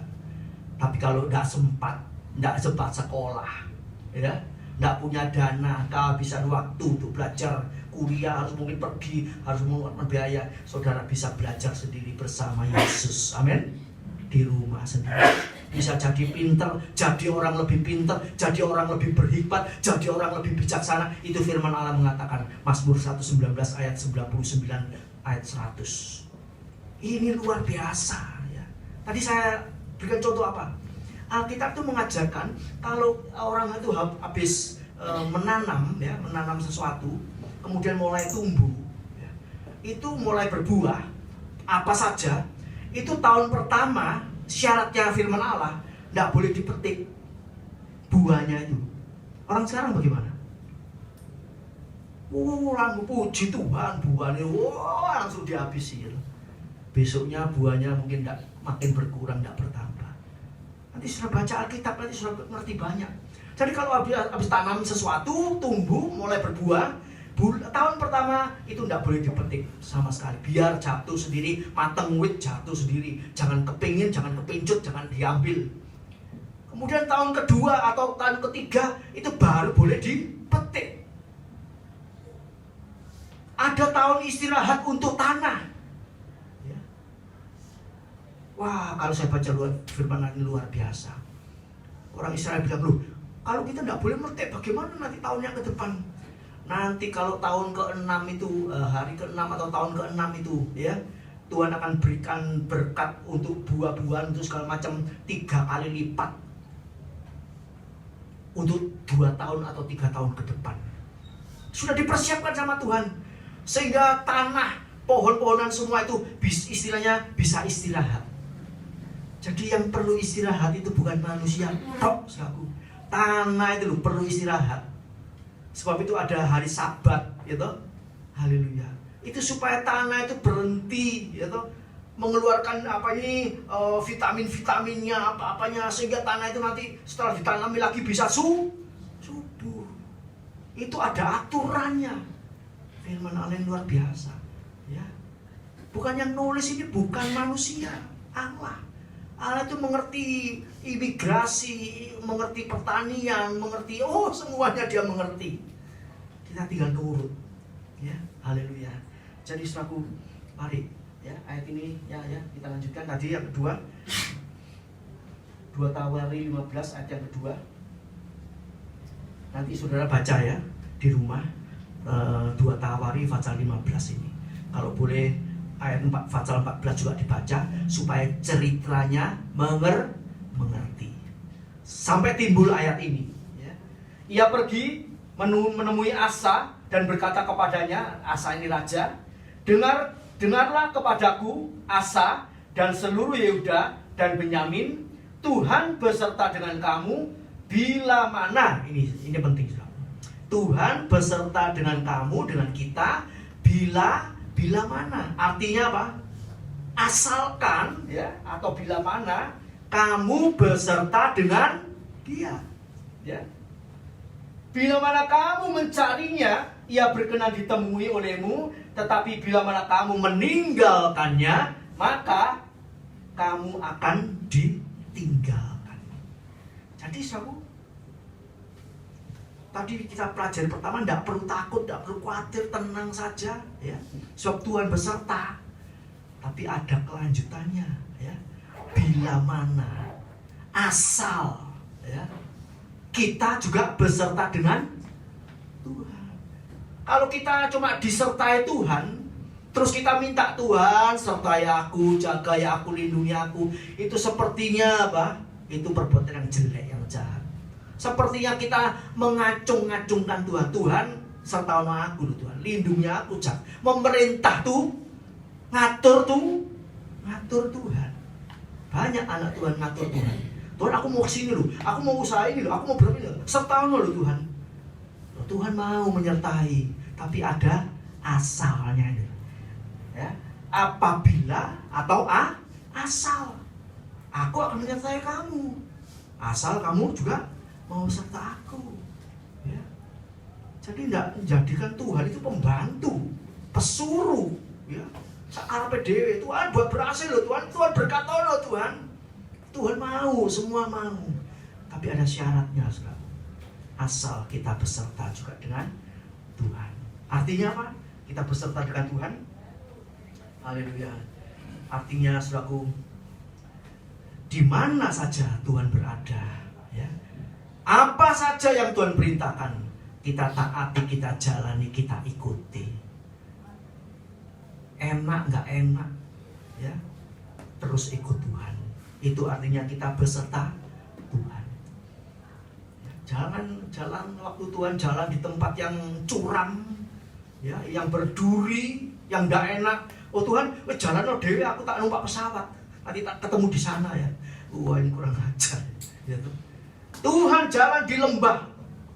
Tapi kalau tidak sempat sekolah, ya, tidak punya dana, kehabisan waktu untuk belajar, kuliah harus mungkin pergi, harus mengeluarkan biaya, saudara bisa belajar sendiri bersama Yesus. Amin. Di rumah sendiri. Bisa jadi pinter, jadi orang lebih pinter, jadi orang lebih berhikmat, jadi orang lebih bijaksana. Itu firman Allah mengatakan, Mazmur 119 ayat 99 ayat 100. Ini luar biasa ya. Tadi saya berikan contoh apa? Alkitab itu mengajarkan kalau orang itu habis menanam sesuatu, kemudian mulai tumbuh, ya, itu mulai berbuah, apa saja, itu tahun pertama syaratnya firman Allah tidak boleh dipetik buahnya itu. Orang sekarang bagaimana? Orang puji Tuhan, buahnya langsung dihabisin. Besoknya buahnya mungkin makin berkurang, tidak bertambah. Nanti sudah baca Alkitab, nanti sudah ngerti banyak. Jadi kalau habis tanam sesuatu, tumbuh, mulai berbuah, tahun pertama itu tidak boleh dipetik sama sekali. Biar jatuh sendiri, mateng wit jatuh sendiri. Jangan kepingin, jangan kepincut, jangan diambil. Kemudian tahun kedua atau tahun ketiga itu baru boleh dipetik. Ada tahun istirahat untuk tanah. Ya. Wah, kalau saya baca firman ini luar biasa. Orang Israel bilang, loh, kalau kita tidak boleh metik, bagaimana nanti tahun yang ke depan? Nanti kalau tahun ke-6 itu, hari ke-6 atau tahun ke-6 itu, ya, Tuhan akan berikan berkat untuk buah-buahan untuk segala macam 3 kali lipat untuk 2 tahun atau 3 tahun ke depan. Sudah dipersiapkan sama Tuhan, sehingga tanah, pohon-pohonan semua itu istilahnya bisa istirahat. Jadi yang perlu istirahat itu bukan manusia, saudaraku. Tanah itu perlu istirahat. Sebab itu ada hari Sabat, gitu. Haleluya. Itu supaya tanah itu berhenti, gitu, mengeluarkan vitamin-vitaminnya, apa-apanya, sehingga tanah itu nanti setelah ditanami lagi bisa subur. Itu ada aturannya. Firman Allah yang luar biasa, ya. Bukan yang nulis ini bukan manusia, Allah. Allah itu mengerti imigrasi, mengerti pertanian, mengerti semuanya dia mengerti. Kita tinggal nurut, ya. Haleluya. Jadi saudaraku, mari ya ayat ini ya kita lanjutkan tadi yang kedua. 2 Tawari 15 ayat yang kedua. Nanti saudara baca ya di rumah 2 Tawari pasal 15 ini. Kalau boleh ayat 4, pasal 14 juga dibaca supaya ceritanya mengerti. Sampai timbul ayat ini, ya. Ia pergi menemui Asa dan berkata kepadanya, Asa ini raja, dengarlah kepadaku Asa dan seluruh Yehuda dan Benyamin, Tuhan beserta dengan kamu bila mana, ini penting, Tuhan beserta dengan kamu, dengan kita bila mana. Artinya apa? Asalkan, ya, atau bila mana kamu beserta dengan dia, ya. Bila mana kamu mencarinya, ia berkenan ditemui olehmu. Tetapi bila mana kamu meninggalkannya, maka kamu akan ditinggalkan. Jadi saudara, tadi kita pelajari pertama, tidak perlu takut, tidak perlu khawatir, tenang saja, ya. Sebab Tuhan beserta. Tapi ada kelanjutannya, ya. Bila mana, asal, ya, kita juga beserta dengan Tuhan. Kalau kita cuma disertai Tuhan, terus kita minta Tuhan sertai aku, jaga ya aku, lindungi aku, itu sepertinya apa? Itu perbuatan yang jelek, yang jahat. Sepertinya kita mengacung-acungkan Tuhan. Tuhan serta aku, Tuhan lindungi aku, jangan memerintah tuh, ngatur Tuhan. Banyak anak Tuhan ngatur Tuhan. Tuhan, aku mau kesini loh, aku mau usaha ini loh, aku mau berapa ini loh, serta loh Tuhan. Tuhan mau menyertai, tapi ada asalnya ini, ya. Apabila atau asal. Aku akan menyertai kamu, asal kamu juga mau serta aku. Ya. Jadi tidak menjadikan Tuhan itu pembantu, pesuruh. Ya. Sakarepe dhewe, Tuhan buat berhasil loh, Tuhan berkata loh, Tuhan mau, semua mau. Tapi ada syaratnya, saudara. Asal kita beserta juga dengan Tuhan. Artinya apa? Kita beserta dengan Tuhan. Haleluya. Artinya, saudaraku, di mana saja Tuhan berada, ya. Apa saja yang Tuhan perintahkan, kita taati, kita jalani, kita ikuti. Enak nggak enak, ya, terus ikut Tuhan. Itu artinya kita beserta Tuhan. Jangan jalan waktu Tuhan jalan di tempat yang curam, ya, yang berduri, yang nggak enak. Oh Tuhan, jalan lo dewe, aku tak numpak pesawat, nanti tak ketemu di sana ya. Wah ini kurang ajar. Ya, Tuhan jalan di lembah,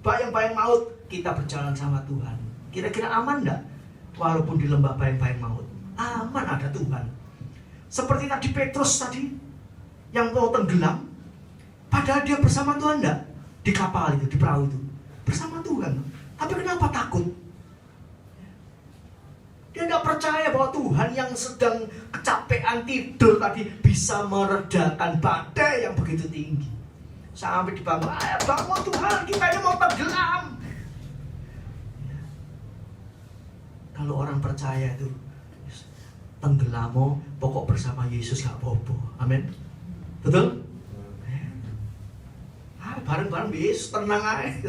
bayang-bayang maut, kita berjalan sama Tuhan. Kira-kira aman nggak? Walaupun di lembah bayang-bayang maut, aman, ada Tuhan. Seperti tadi Petrus tadi, yang mau tenggelam, padahal dia bersama Tuhan enggak? Di kapal itu, di perahu itu, bersama Tuhan. Tapi kenapa takut? Dia tidak percaya bahwa Tuhan yang sedang kecapean tidur tadi bisa meredakan badai yang begitu tinggi. Sampai dibangun, ayo bangun Tuhan, kita ini mau tenggelam. Kalau orang percaya itu, tenggelamo, pokok bersama Yesus gak apa-apa. Amin. Betul? Bareng-bareng Yesus, tenang aja.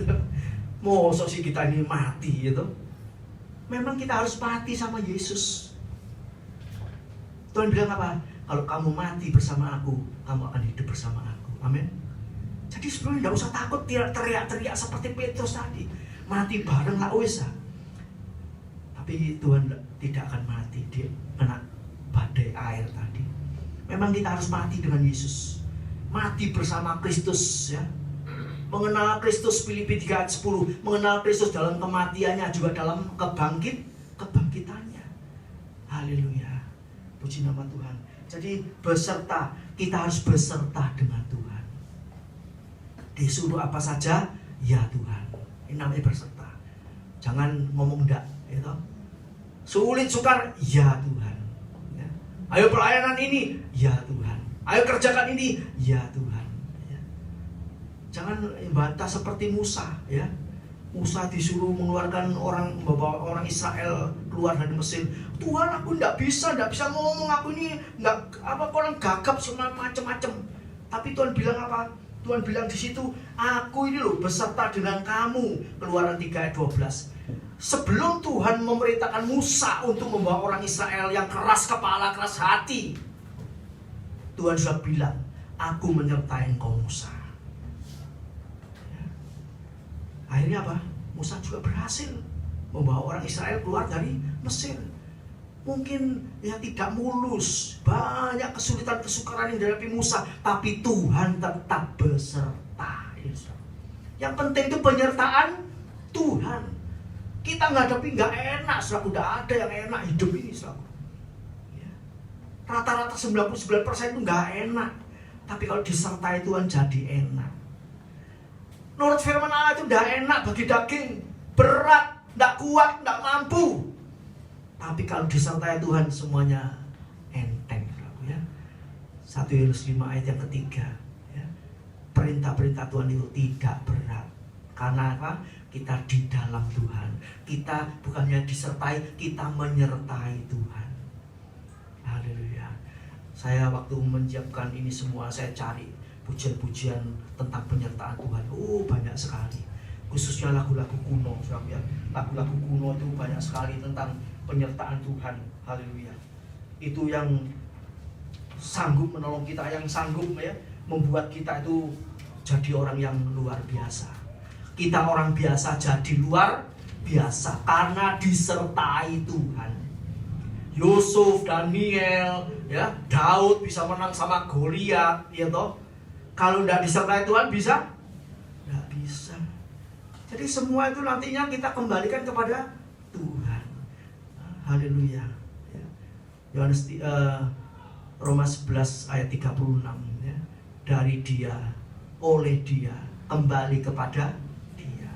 Mosok sih kita ini mati gitu. Memang kita harus mati sama Yesus. Tuhan bilang apa? Kalau kamu mati bersama aku, kamu akan hidup bersama aku. Amin. Jadi sebenarnya tidak usah takut teriak-teriak seperti Petrus tadi. Mati bareng lah wis. Tapi Tuhan tidak akan mati di kena badai air tadi. Memang kita harus mati dengan Yesus. Mati bersama Kristus, ya. Mengenal Kristus, Filipi 3 ayat 10. Mengenal Kristus dalam kematiannya, juga dalam kebangkitannya. Haleluya. Puji nama Tuhan. Jadi beserta, kita harus beserta dengan Tuhan. Disuruh apa saja, ya Tuhan. Ini namanya berserta. Jangan ngomong enggak, gitu. Sulit sukar, ya Tuhan. Ya. Ayo pelayanan ini, ya Tuhan. Ayo kerjakan ini, ya Tuhan. Ya. Jangan bantah seperti Musa, ya. Musa disuruh mengeluarkan membawa orang Israel keluar dari Mesir. Tuhan, aku tidak bisa ngomong, aku ini orang gagap semua macam-macam. Tapi Tuhan bilang apa? Tuhan bilang di situ, aku ini loh beserta dengan kamu. Keluaran 3 ayat 12. Sebelum Tuhan memerintahkan Musa untuk membawa orang Israel yang keras kepala, keras hati, Tuhan sudah bilang, aku menyertai engkau Musa. Akhirnya apa? Musa juga berhasil membawa orang Israel keluar dari Mesir. Mungkin ya tidak mulus, banyak kesulitan-kesukaran yang dihadapi Musa, tapi Tuhan tetap beserta. Yang penting itu penyertaan Tuhan. Kita menghadapi nggak enak, saudara. Udah ada yang enak hidup ini, saudara. Ya. Rata-rata 99% itu nggak enak, tapi kalau disertai Tuhan jadi enak. Menurut firman Allah itu nggak enak bagi daging, berat, nggak kuat, nggak mampu. Tapi kalau disertai Tuhan semuanya enteng, ya. 1 Yohanes 5 ayat yang ketiga, ya. Perintah-perintah Tuhan itu tidak berat. Karena apa? Kita di dalam Tuhan. Kita bukannya disertai, kita menyertai Tuhan. Haleluya. Saya waktu menyiapkan ini semua, saya cari pujian-pujian tentang penyertaan Tuhan. Oh, banyak sekali. Khususnya lagu-lagu kuno, ya. Lagu-lagu kuno itu banyak sekali tentang penyertaan Tuhan. Haleluya. Itu yang sanggup menolong kita, yang sanggup, ya, membuat kita itu jadi orang yang luar biasa. Kita orang biasa jadi luar biasa karena disertai Tuhan. Yusuf, Daniel, ya, Daud bisa menang sama Goliat, ya toh. Kalau tidak disertai Tuhan bisa? Tidak bisa. Jadi semua itu nantinya kita kembalikan kepada Tuhan. Haleluya. Yohanes Roma 11 ayat 36 ya. Dari Dia, oleh Dia, kembali kepada Dia.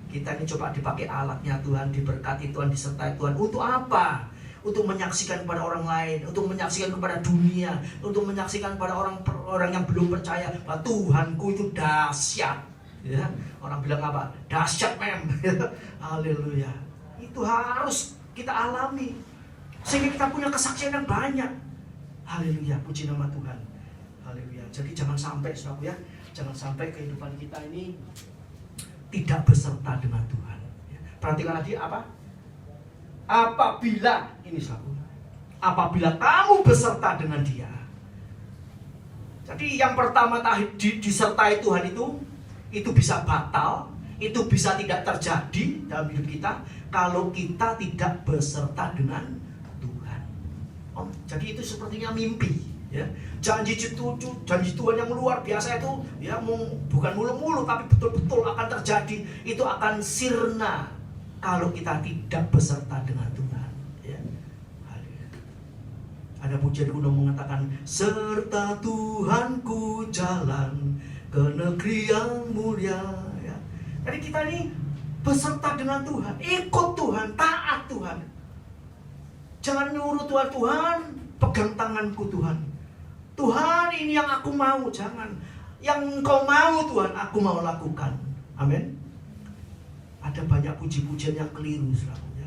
Kita ini coba dipakai alatnya Tuhan, diberkati Tuhan, disertai Tuhan. Untuk apa? Untuk menyaksikan kepada orang lain, untuk menyaksikan kepada dunia, untuk menyaksikan kepada orang yang belum percaya bahwa Tuhanku itu dahsyat. Ya, orang bilang apa? Dahsyat mem. Haleluya. Itu harus kita alami sehingga kita punya kesaksian yang banyak. Haleluya, puji nama Tuhan. Haleluya. Jadi jangan sampai saudaraku ya, jangan sampai kehidupan kita ini tidak beserta dengan Tuhan. Perhatikan tadi apa? Apabila ini saudaraku, apabila kamu beserta dengan Dia. Jadi yang pertama disertai Tuhan itu bisa batal, itu bisa tidak terjadi dalam hidup kita kalau kita tidak beserta dengan Tuhan. Jadi itu sepertinya mimpi, ya. Janji Tuhan yang luar biasa itu, ya, bukan mulu-mulu tapi betul-betul akan terjadi. Itu akan sirna kalau kita tidak beserta dengan Tuhan, ya. Ada pujian kuno mengatakan, serta Tuhanku jalan ke negeri yang mulia, ya. Jadi kita ini beserta dengan Tuhan, ikut Tuhan, taat Tuhan. Jangan nyuruh Tuhan, pegang tanganku Tuhan. Tuhan, ini yang aku mau, jangan. Yang Engkau mau Tuhan, aku mau lakukan. Amin. Ada banyak puji-pujian yang keliru, saudara, ya.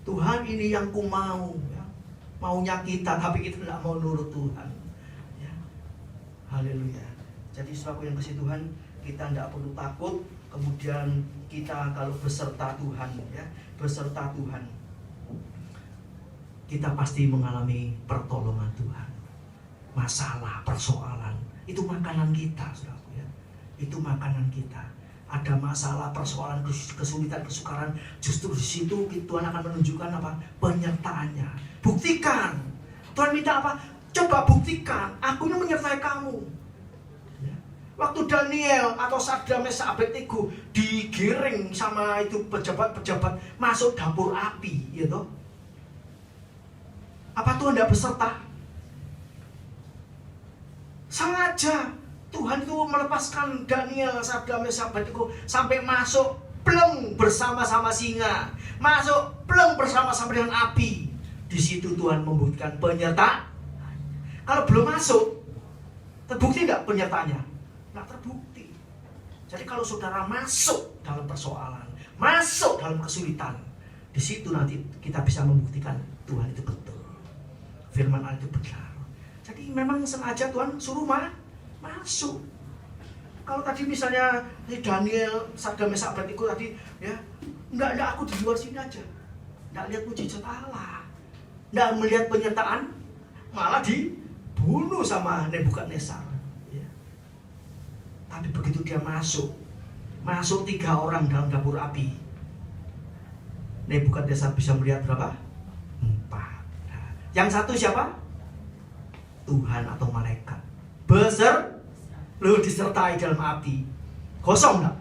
Tuhan, ini yang ku mau, ya. Maunya kita, tapi kita tidak mau nurut Tuhan, ya. Haleluya. Jadi saudaraku yang kasih Tuhan, kita tidak perlu takut. Kemudian kita kalau beserta Tuhan, ya, beserta Tuhan, kita pasti mengalami pertolongan Tuhan. Masalah, persoalan, itu makanan kita, saudaraku, ya. Itu makanan kita. Ada masalah, persoalan, kesulitan, kesukaran, justru di situ Tuhan akan menunjukkan apa? Penyertaannya. Buktikan. Tuhan minta apa? Coba buktikan, aku ini menyertai kamu. Ya. Waktu Daniel atau Sadrak Mesak Abednego digiring sama itu pejabat-pejabat masuk dapur api, gitu. Apa Tuhan tidak beserta? Sengaja Tuhan itu melepaskan Daniel, Sadrak Mesak Abednego sampai masuk pleng bersama-sama singa, masuk pleng bersama-sama dengan api. Di situ Tuhan membuktikan penyertaan. Kalau belum masuk, terbukti tidak penyertaannya? Tidak terbukti. Jadi kalau saudara masuk dalam persoalan, masuk dalam kesulitan, di situ nanti kita bisa membuktikan Tuhan itu betul. Firman Allah itu benar. Jadi memang sengaja Tuhan suruh masuk. Kalau tadi misalnya Daniel, Sadrak Mesak Abednego tadi, ya, enggak aku di luar sini aja, enggak lihat mujizat Allah, enggak melihat penyertaan, malah dibunuh sama Nebukadnezar, ya. Tapi begitu dia masuk 3 orang dalam dapur api, Nebukadnezar bisa melihat berapa? 4. Yang satu siapa? Tuhan atau malaikat. Lu disertai dalam api. Kosong enggak?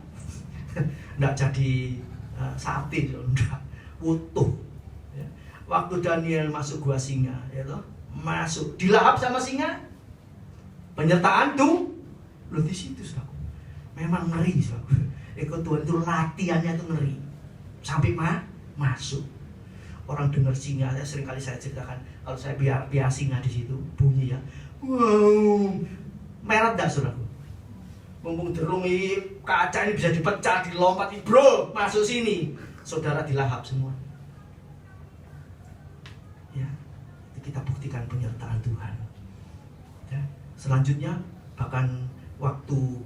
Enggak jadi sate, enggak. Utuh. Ya. Waktu Daniel masuk gua singa, ya toh? Masuk dilahap sama singa. Penyertaan tuh lu di situ, saudara. Memang ngeri, saudara. Ikut Tuhan itu latihannya tuh ngeri. Sampai masuk. Orang dengar singa, seringkali saya ceritakan, kalau saya biar singa di situ bunyi, ya, wow, merah dah, saudaraku. Mumpung derungi kaca ini bisa dipecah, dilompati, bro, masuk sini, saudara dilahap semua. Ya, itu kita buktikan penyertaan Tuhan. Ya. Selanjutnya, bahkan waktu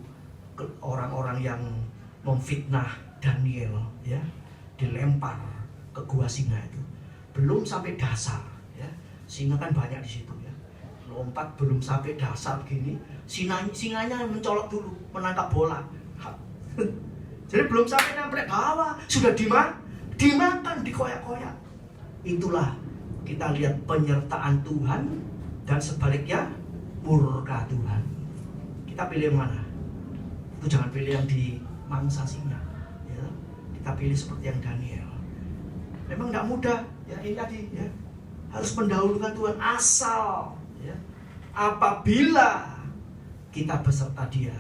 orang-orang yang memfitnah Daniel, ya, dilempar ke gua singa itu, belum sampai dasar, ya. Singa kan banyak di situ, ya. Lompat belum sampai dasar begini, singanya mencolok dulu, menangkap bola. Jadi belum sampai sampai bawah, sudah dimakan, dikoyak-koyak. Itulah kita lihat penyertaan Tuhan, dan sebaliknya murka Tuhan. Kita pilih yang mana? Itu jangan pilih yang di mangsa singa, ya. Kita pilih seperti yang Daniel. Memang tidak mudah, ya, ini tadi, ya. harus mendahulukan Tuhan. Asal ya, apabila kita beserta Dia,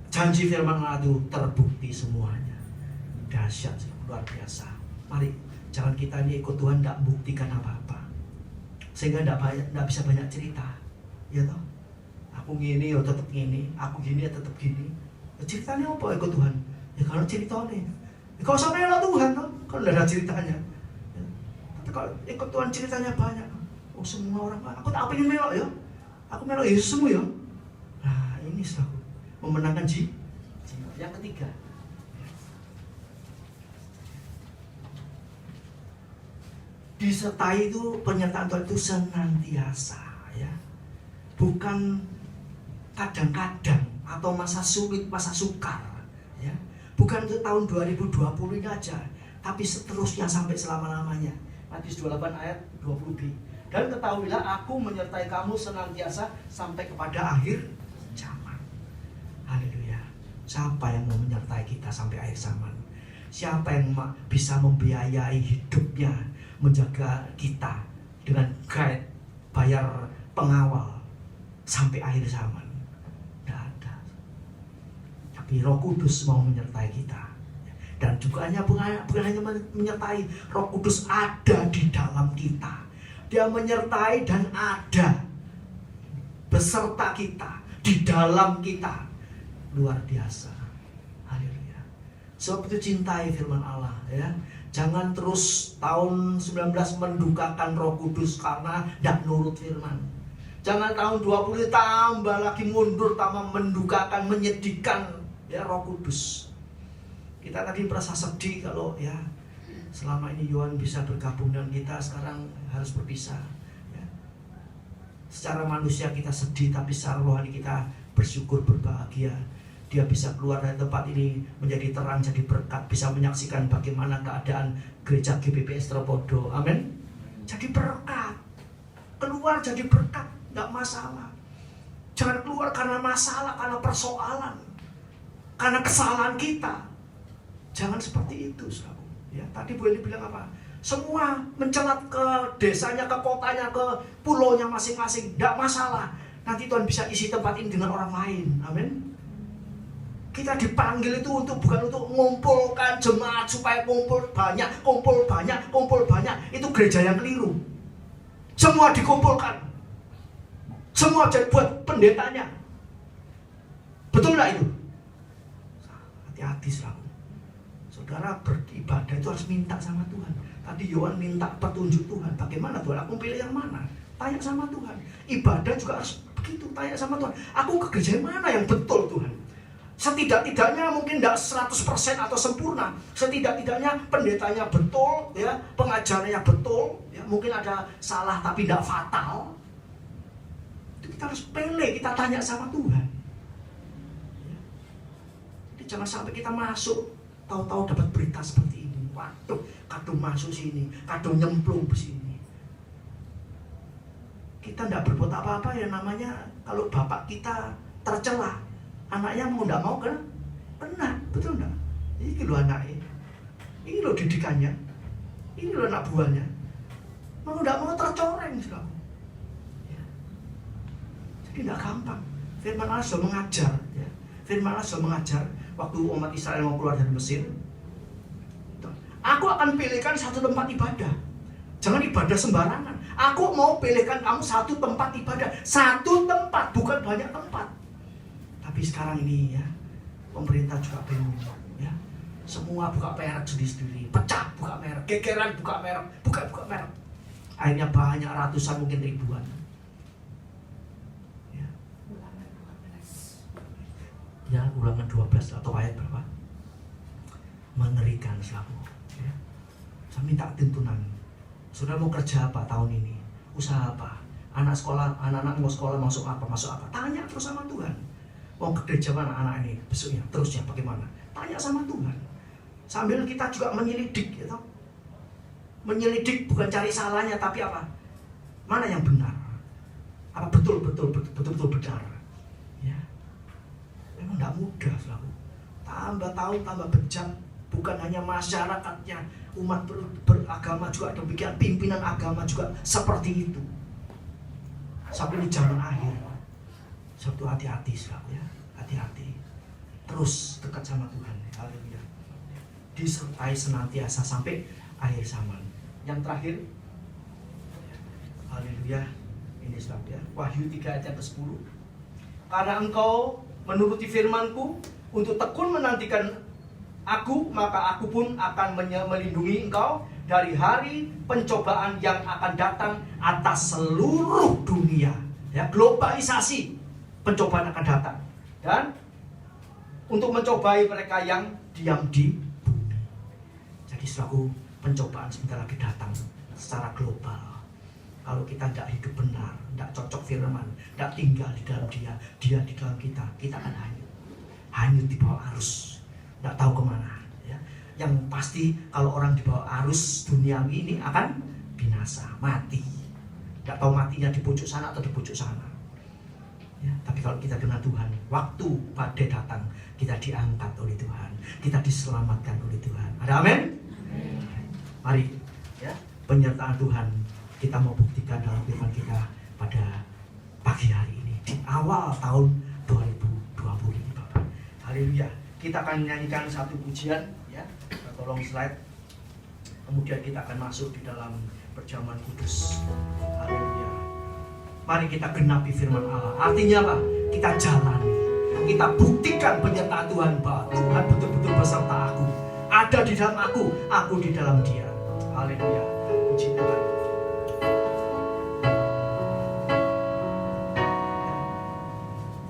janji firman Allah itu terbukti semuanya. Dahsyat, luar biasa. Mari, jangan kita ini ikut Tuhan tidak buktikan apa-apa, sehingga tidak bisa banyak cerita, ya toh. Aku gini, ya tetap gini. Aku gini, ya tetap gini. Ya, ceritanya apa ikut Tuhan? Ya kalau ceritanya, ya, kalau sampai lah Tuhan, toh, kalau tidak ada ceritanya. Ya. Tapi kalau ikut Tuhan ceritanya banyak. Oh semua orang, aku tak pengen melok ya. Aku melok Yesus semua ya. Nah ini selalu memenangkan jiwa. Yang ketiga, disertai itu penyertaan Tuhan itu senantiasa, ya, bukan kadang-kadang atau masa sulit, masa sukar, ya, bukan untuk tahun 2020 ini aja, tapi seterusnya sampai selama-lamanya. Matius 28 ayat 20b. Dan ketahuilah aku menyertai kamu senantiasa sampai kepada akhir zaman. Haleluya. Siapa yang mau menyertai kita sampai akhir zaman? Siapa yang bisa membiayai hidupnya, menjaga kita dengan guide, bayar pengawal sampai akhir zaman? Tidak ada. Tapi Roh Kudus mau menyertai kita. Dan juga bukan hanya menyertai, Roh Kudus ada di dalam kita. Dia menyertai dan ada beserta kita, di dalam kita. Luar biasa. Haleluya. Sebab itu cintai firman Allah, ya. Jangan terus tahun 19 mendukakan Roh Kudus karena tidak nurut firman. Jangan tahun 20 tambah lagi mundur, tambah mendukakan, menyedihkan, ya, Roh Kudus. Kita tadi merasa sedih kalau ya selama ini Yohan bisa bergabung dengan kita, sekarang harus berpisah, ya. Secara manusia kita sedih, tapi secara rohani kita bersyukur, berbahagia. Dia bisa keluar dari tempat ini menjadi terang, jadi berkat, bisa menyaksikan bagaimana keadaan gereja GBPS Tropodo. Amin. Jadi berkat, keluar jadi berkat, nggak masalah. Jangan keluar karena masalah, karena persoalan, karena kesalahan kita. Jangan seperti itu, saudara. Ya, tadi Bu Eli bilang apa? Semua mencelat ke desanya, ke kotanya, ke pulaunya masing-masing, tidak masalah. Nanti Tuhan bisa isi tempat ini dengan orang lain. Amin. Kita dipanggil itu bukan untuk mengumpulkan jemaat supaya kumpul banyak. Itu gereja yang keliru. Semua dikumpulkan, semua jadi buat pendetanya. Betul nggak itu? Hati-hati selalu. Saudara beribadah itu harus minta sama Tuhan. Tadi Yohan minta petunjuk Tuhan. Bagaimana Tuhan? Aku pilih yang mana? Tanya sama Tuhan. Ibadah juga harus begitu. Tanya sama Tuhan. Aku ke gereja mana yang betul Tuhan? Setidak-tidaknya mungkin tidak 100% atau sempurna. Setidak-tidaknya pendetanya betul, ya, pengajarannya betul, ya, mungkin ada salah tapi tidak fatal. Itu kita harus pilih, kita tanya sama Tuhan. Ya. Jadi jangan sampai kita masuk tahu-tahu dapat berita seperti ini. Waduh, kadung masuk sini, kadung nyemplung ke sini. Kita tidak berbuat apa-apa, ya namanya kalau bapak kita tercela, anaknya mau tidak mau kan kena, betul enggak? Ini loh anaknya, ini loh didikannya, ini loh anak buahnya. Mau tidak mau tercoreng selalu. Ya. Jadi tidak gampang. Firman Allah sudah mengajar, ya. Firman Allah sudah mengajar. Waktu umat Israel mau keluar dari Mesir, aku akan pilihkan satu tempat ibadah. Jangan ibadah sembarangan. Aku mau pilihkan kamu satu tempat ibadah. Satu tempat, bukan banyak tempat. Tapi sekarang ini, ya, pemerintah juga bingung, ya. Semua buka merek sendiri-sendiri. Pecah buka merek, gegeran buka merek, buka merek. Akhirnya banyak, ratusan mungkin ribuan. Ya, Ulangan 12 atau ayat berapa? Mengerikan selalu, ya. Saya minta tuntunan. Saudara mau kerja apa tahun ini? Usaha apa? Anak-anak mau sekolah masuk apa? Tanya terus sama Tuhan. Mau ke gereja mana anak ini besoknya? Terusnya bagaimana? Tanya sama Tuhan. Sambil kita juga menyelidik, gitu. Menyelidik bukan cari salahnya, tapi apa? Mana yang benar? Apa betul benar? Ya. Memang tidak mudah selalu. Tambah tahun tambah bejat, Bukan hanya masyarakatnya, umat beragama juga demikian, pimpinan agama juga seperti itu. Sampai di zaman akhir. Sabtu hati-hati saudara ya, hati-hati. Terus dekat sama Tuhan. Haleluya. Disertai senantiasa sampai akhir zaman. Yang terakhir, haleluya. Ini saudara ya, Wahyu 3 ayat yang ke-10. Karena engkau menuruti firman-Ku untuk tekun menantikan Aku, maka Aku pun akan melindungi engkau dari hari pencobaan yang akan datang atas seluruh dunia. Ya, globalisasi pencobaan akan datang. Dan untuk mencobai mereka yang diam di bumi. Jadi selaku pencobaan sebentar lagi datang secara global. Kalau kita tidak hidup benar, tidak cocok firman, tidak tinggal di dalam dia di dalam kita akan hanyut. Hanyut di bawah arus. Tidak tahu kemana ya. Yang pasti kalau orang di bawah arus duniawi ini akan binasa, mati. Tidak tahu matinya di pojok sana atau di pojok sana ya. Tapi kalau kita dengan Tuhan, waktu badai datang, kita diangkat oleh Tuhan, kita diselamatkan oleh Tuhan. Ada amin? Mari ya, penyertaan Tuhan kita mau buktikan dalam firman kita pada pagi hari ini, di awal tahun 2020 ini Bapak. Haleluya. Kita akan menyanyikan satu pujian ya. Tolong slide. Kemudian kita akan masuk di dalam perjamuan kudus. Haleluya. Mari kita genapi firman Allah. Artinya apa? Kita jalani. Kita buktikan penyertaan Tuhan bahwa Tuhan betul-betul beserta aku. Ada di dalam aku di dalam Dia. Haleluya. Puji Tuhan.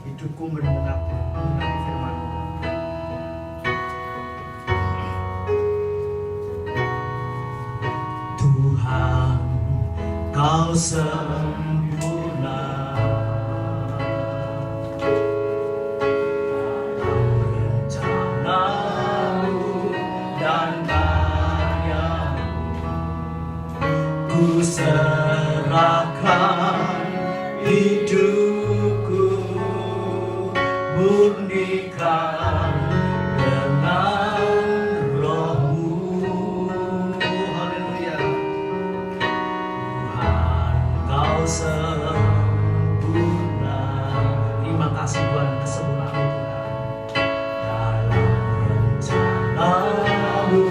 Hidupku mengenapi firman. Tuhan, Kau sempurna dalam rencana-Mu dan karya-Mu. Ku serahkan hidupku, murnikan dengan Roh-Mu. Haleluya. Tuhan, Kau sempurna. Terima kasih Tuhan, kesempurnaan Tuhan dalam rencana-Mu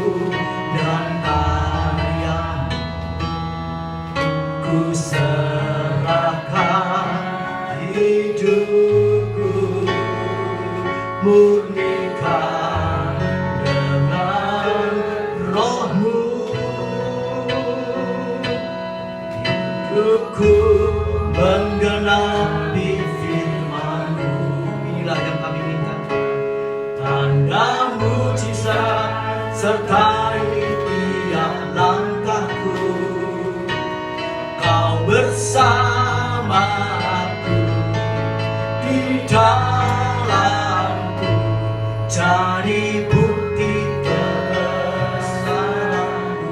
dan karya-Mu. Ku serahkan hidupku, murnikan dengan Roh-Mu. Hidupku menggenapi firman-Mu. Inilah yang kami minta. Tanda mujizat sertai tiap langkahku. Kau bersama aku di dalamku, jadi bukti kebesaran-Mu.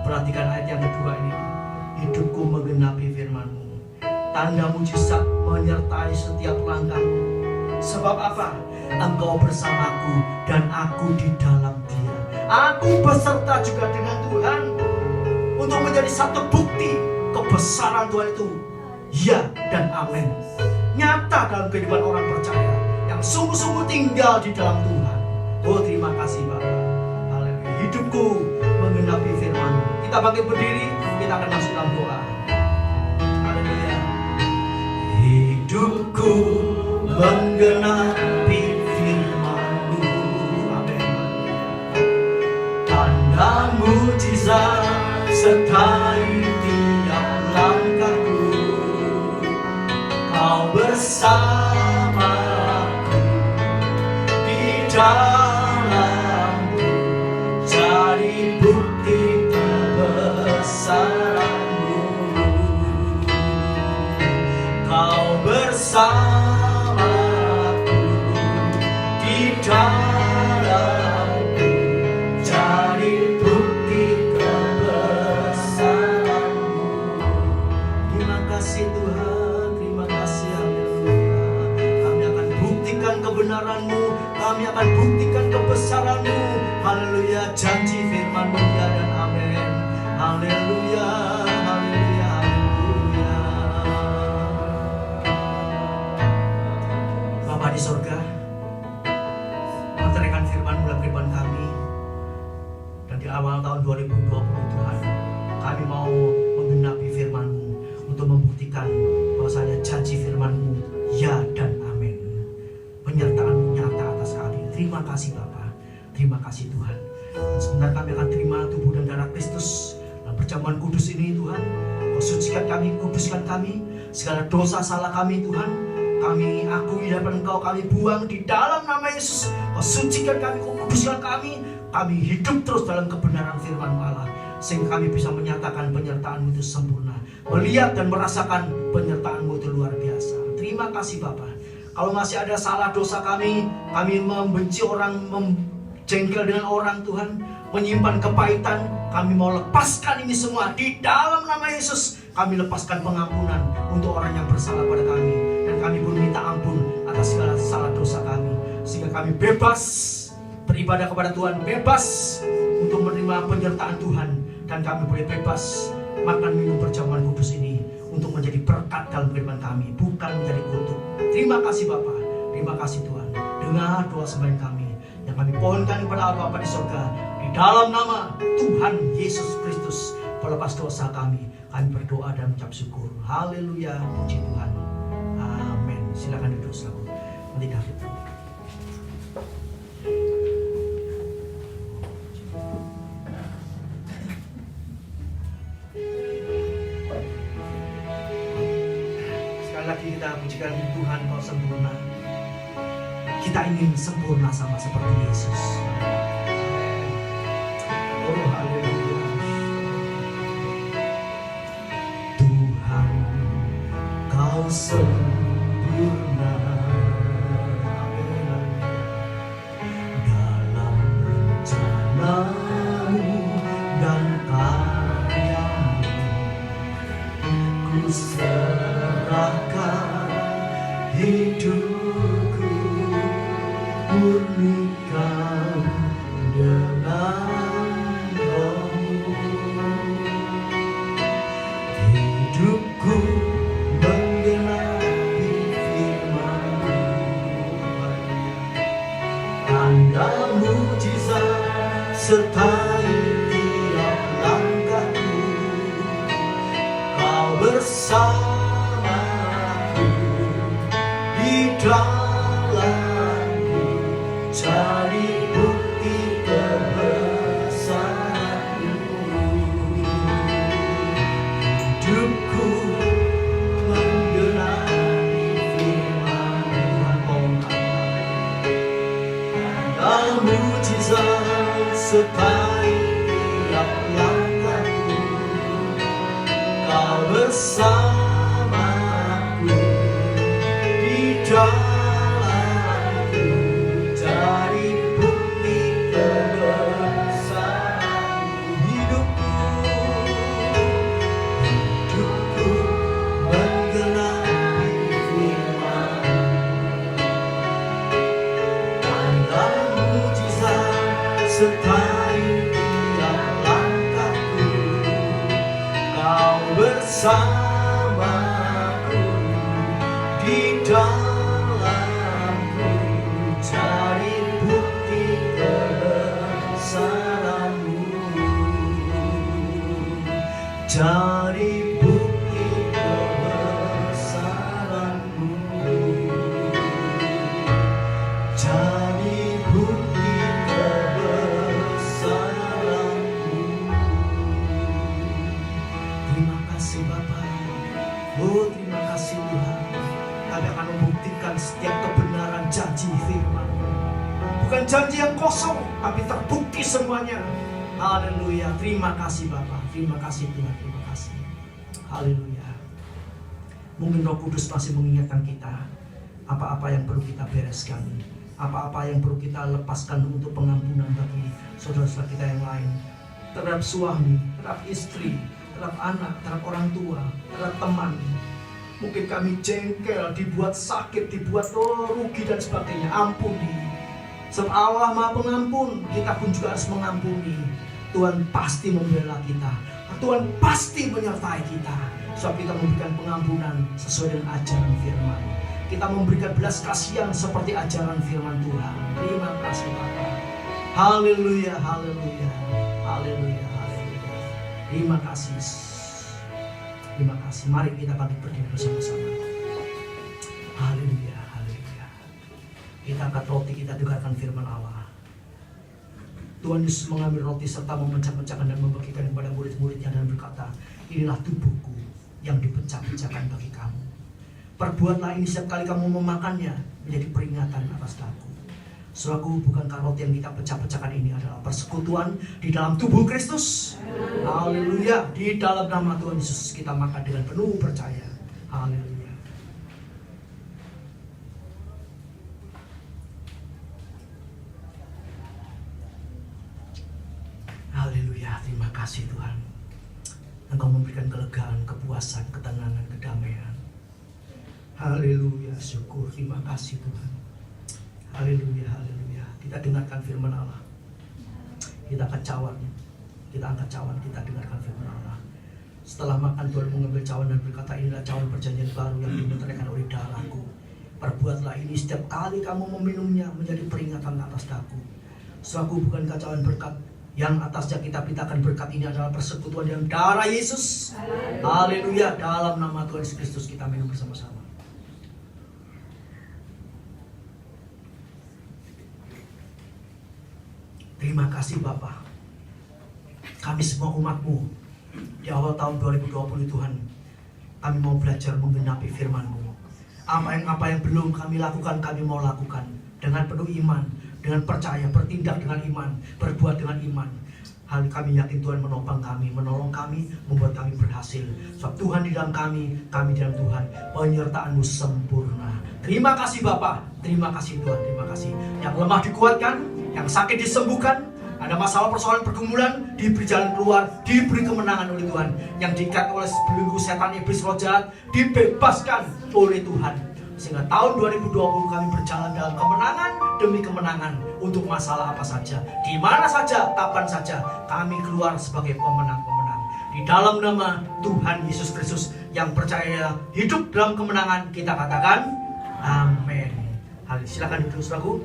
Perhatikan ayat yang kedua ini. Hidupku menggenapi firman-Mu. Tanda mujizat menyertai setiap langkahku. Sebab apa? Engkau bersamaku dan aku di dalam Dia. Aku beserta juga dengan Tuhan untuk menjadi satu bukti kebesaran Tuhan itu. Ya dan amin. Nyata dalam kehidupan orang percaya yang sungguh-sungguh tinggal di dalam Tuhan. Oh, terima kasih Bapak. Haleluya. Hidupku menggenapi firman-Mu. Kita bangkit berdiri, kita akan masuk dalam doa. Haleluya. Hidupku menggenapi firman-Mu. Amin. Tanda mujizat sertai tiap langkahku. Kau bersamaku di dalamku, jadi bukti kebesaran-Mu. Kau bersamaku di dalamku, jadi bukti kebesaran-Mu. Terima kasih Tuhan, terima kasih. Haleluya. Kami akan buktikan kebenaran-Mu, kami kami akan buktikan kebesaran-Mu. Haleluya, janji firman-Mu ya dan amin. Haleluya, haleluya, haleluya. Bapa di sorga, mencurahkan firman-Mu dalam kehidupan kami. Dan di awal tahun 2020 Tuhan, kami mau menggenapi firman-Mu untuk membuktikan bahwasanya janji firman-Mu ya dan amin. Penyertaan-Mu nyata atas kami. Terima kasih Bapa, terima kasih Tuhan. Dan sebentar kami akan terima tubuh dan darah Kristus dalam perjamuan kudus ini Tuhan. Kau sucikan kami, kuduskan kami. Segala dosa salah kami Tuhan, kami akui hadapan Engkau, kami buang di dalam nama Yesus. Kau sucikan kami, kau kuduskan kami. Kami hidup terus dalam kebenaran firman Allah, sehingga kami bisa menyatakan penyertaan-Mu itu sempurna, melihat dan merasakan penyertaan-Mu itu luar biasa. Terima kasih Bapa. Kalau masih ada salah dosa kami membenci orang, menjengkel dengan orang Tuhan, menyimpan kepahitan, kami mau lepaskan ini semua di dalam nama Yesus. Kami lepaskan pengampunan untuk orang yang bersalah pada kami, dan kami pun minta ampun atas segala salah dosa kami, sehingga kami bebas beribadah kepada Tuhan, bebas untuk menerima penyertaan Tuhan, dan kami boleh bebas makan minum perjamuan kudus ini untuk menjadi berkat dalam kehidupan kami, bukan menjadi kutuk. Terima kasih Bapa, terima kasih Tuhan. Dengar doa sembahyang kami yang kami pohonkan kepada Allah Bapa di surga, di dalam nama Tuhan Yesus Kristus, pelepas dosa kami berdoa dan mengucap syukur. Haleluya, puji Tuhan. Amin. Silakan duduk selalu. Nanti David. Sekali lagi kita pujikan Tuhan, Kau sempurna. Kita ingin sempurna sama seperti Yesus. Oh, haleluya. Tuhan, Kau sempurna dalam rencana-Mu dan karya-Mu. Ku serahkan hidupku, murnikan dengan Roh-Mu. Hidupku menggenapi firman-Mu, tanda mujizat sertai tiap langkahku. Kau bersamaku di dalamku, jadi bukti kebesaran-Mu. Hidupku menggenapi firman-Mu, tanda mujizat sertai tiap langkahku. Kau bersamaku di dalamku, jadi bukti kebesaran-Mu. Hidupku menggenapi firman-Mu, tanda mujizat sertai tiap langkahku. Kau bersamaku di dalamku, jadi bukti kebesaran-Mu, jadi bukti kebesaran-Mu, jadi bukti kebesaran-Mu. Terima kasih Bapa. Oh, terima kasih Tuhan. Kami akan membuktikan setiap kebenaran janji firman-Mu. Bukan janji yang kosong, tapi terbukti semuanya. Haleluya. Terima kasih Bapa. Terima kasih Tuhan. Terima kasih. Haleluya. Mungkin Roh Kudus masih mengingatkan kita apa-apa yang perlu kita bereskan, apa-apa yang perlu kita lepaskan untuk pengampunan bagi saudara-saudara kita yang lain, terhadap suami, terhadap istri, terhadap anak, terhadap orang tua, terhadap teman. Mungkin kami jengkel, dibuat sakit, dibuat rugi dan sebagainya. Ampuni. Sebab Allah Maha Pengampun, kita pun juga harus mengampuni. Tuhan pasti membela kita, Tuhan pasti menyertai kita. Sebab kita memberikan pengampunan sesuai dengan ajaran firman. Kita memberikan belas kasihan seperti ajaran firman Tuhan. Terima kasih Bapa. Haleluya, haleluya, haleluya, haleluya. Terima kasih. Terima kasih. Mari kita bangkit berdiri bersama-sama. Haleluya, haleluya. Kita angkat roti, kita dengarkan firman Allah. Tuhan Yesus mengambil roti serta memecah-pecahkan dan membagikan kepada murid-muridnya dan berkata, inilah tubuhku yang dipecah-pecahkan bagi kamu. Perbuatlah ini setiap kali kamu memakannya menjadi peringatan atas aku. Saudaraku, bukankah roti yang kita pecah-pecahkan ini adalah persekutuan di dalam tubuh Kristus? Haleluya. Di dalam nama Tuhan Yesus kita makan dengan penuh percaya. Haleluya. Haleluya, terima kasih Tuhan. Engkau memberikan kelegaan, kepuasan, ketenangan, kedamaian. Haleluya, syukur, terima kasih Tuhan. Haleluya, haleluya. Kita dengarkan firman Allah. Kita angkat cawan, kita dengarkan firman Allah. Setelah makan Tuhan mengambil cawan dan berkata, inilah cawan perjanjian baru yang dimeteraikan oleh darahku. Perbuatlah ini setiap kali kamu meminumnya menjadi peringatan atas aku. Saudaraku, bukankah cawan berkat yang atasnya kita pitakan berkat ini adalah persekutuan dengan darah Yesus? Haleluya. Dalam nama Tuhan Yesus Kristus kita minum bersama-sama. Terima kasih Bapa. Kami semua umat-Mu di awal tahun 2020 Tuhan, kami mau belajar menggenapi firman-Mu. Apa yang belum kami lakukan, kami mau lakukan dengan penuh iman, dengan percaya, bertindak dengan iman, berbuat dengan iman. Hal kami yakin Tuhan menopang kami, menolong kami, membuat kami berhasil. Sebab Tuhan di dalam kami di dalam Tuhan. Penyertaan-Mu sempurna. Terima kasih Bapa, terima kasih Tuhan, terima kasih. Yang lemah dikuatkan, yang sakit disembuhkan, ada masalah persoalan pergumulan, diberi jalan keluar, diberi kemenangan oleh Tuhan. Yang diikat oleh belenggu setan iblis roh jahat, dibebaskan oleh Tuhan. Sehingga tahun 2020 kami berjalan dalam kemenangan demi kemenangan untuk masalah apa saja, di mana saja, kapan saja, kami keluar sebagai pemenang-pemenang. Di dalam nama Tuhan Yesus Kristus yang percaya hidup dalam kemenangan, kita katakan amin. Silakan duduk saudaraku.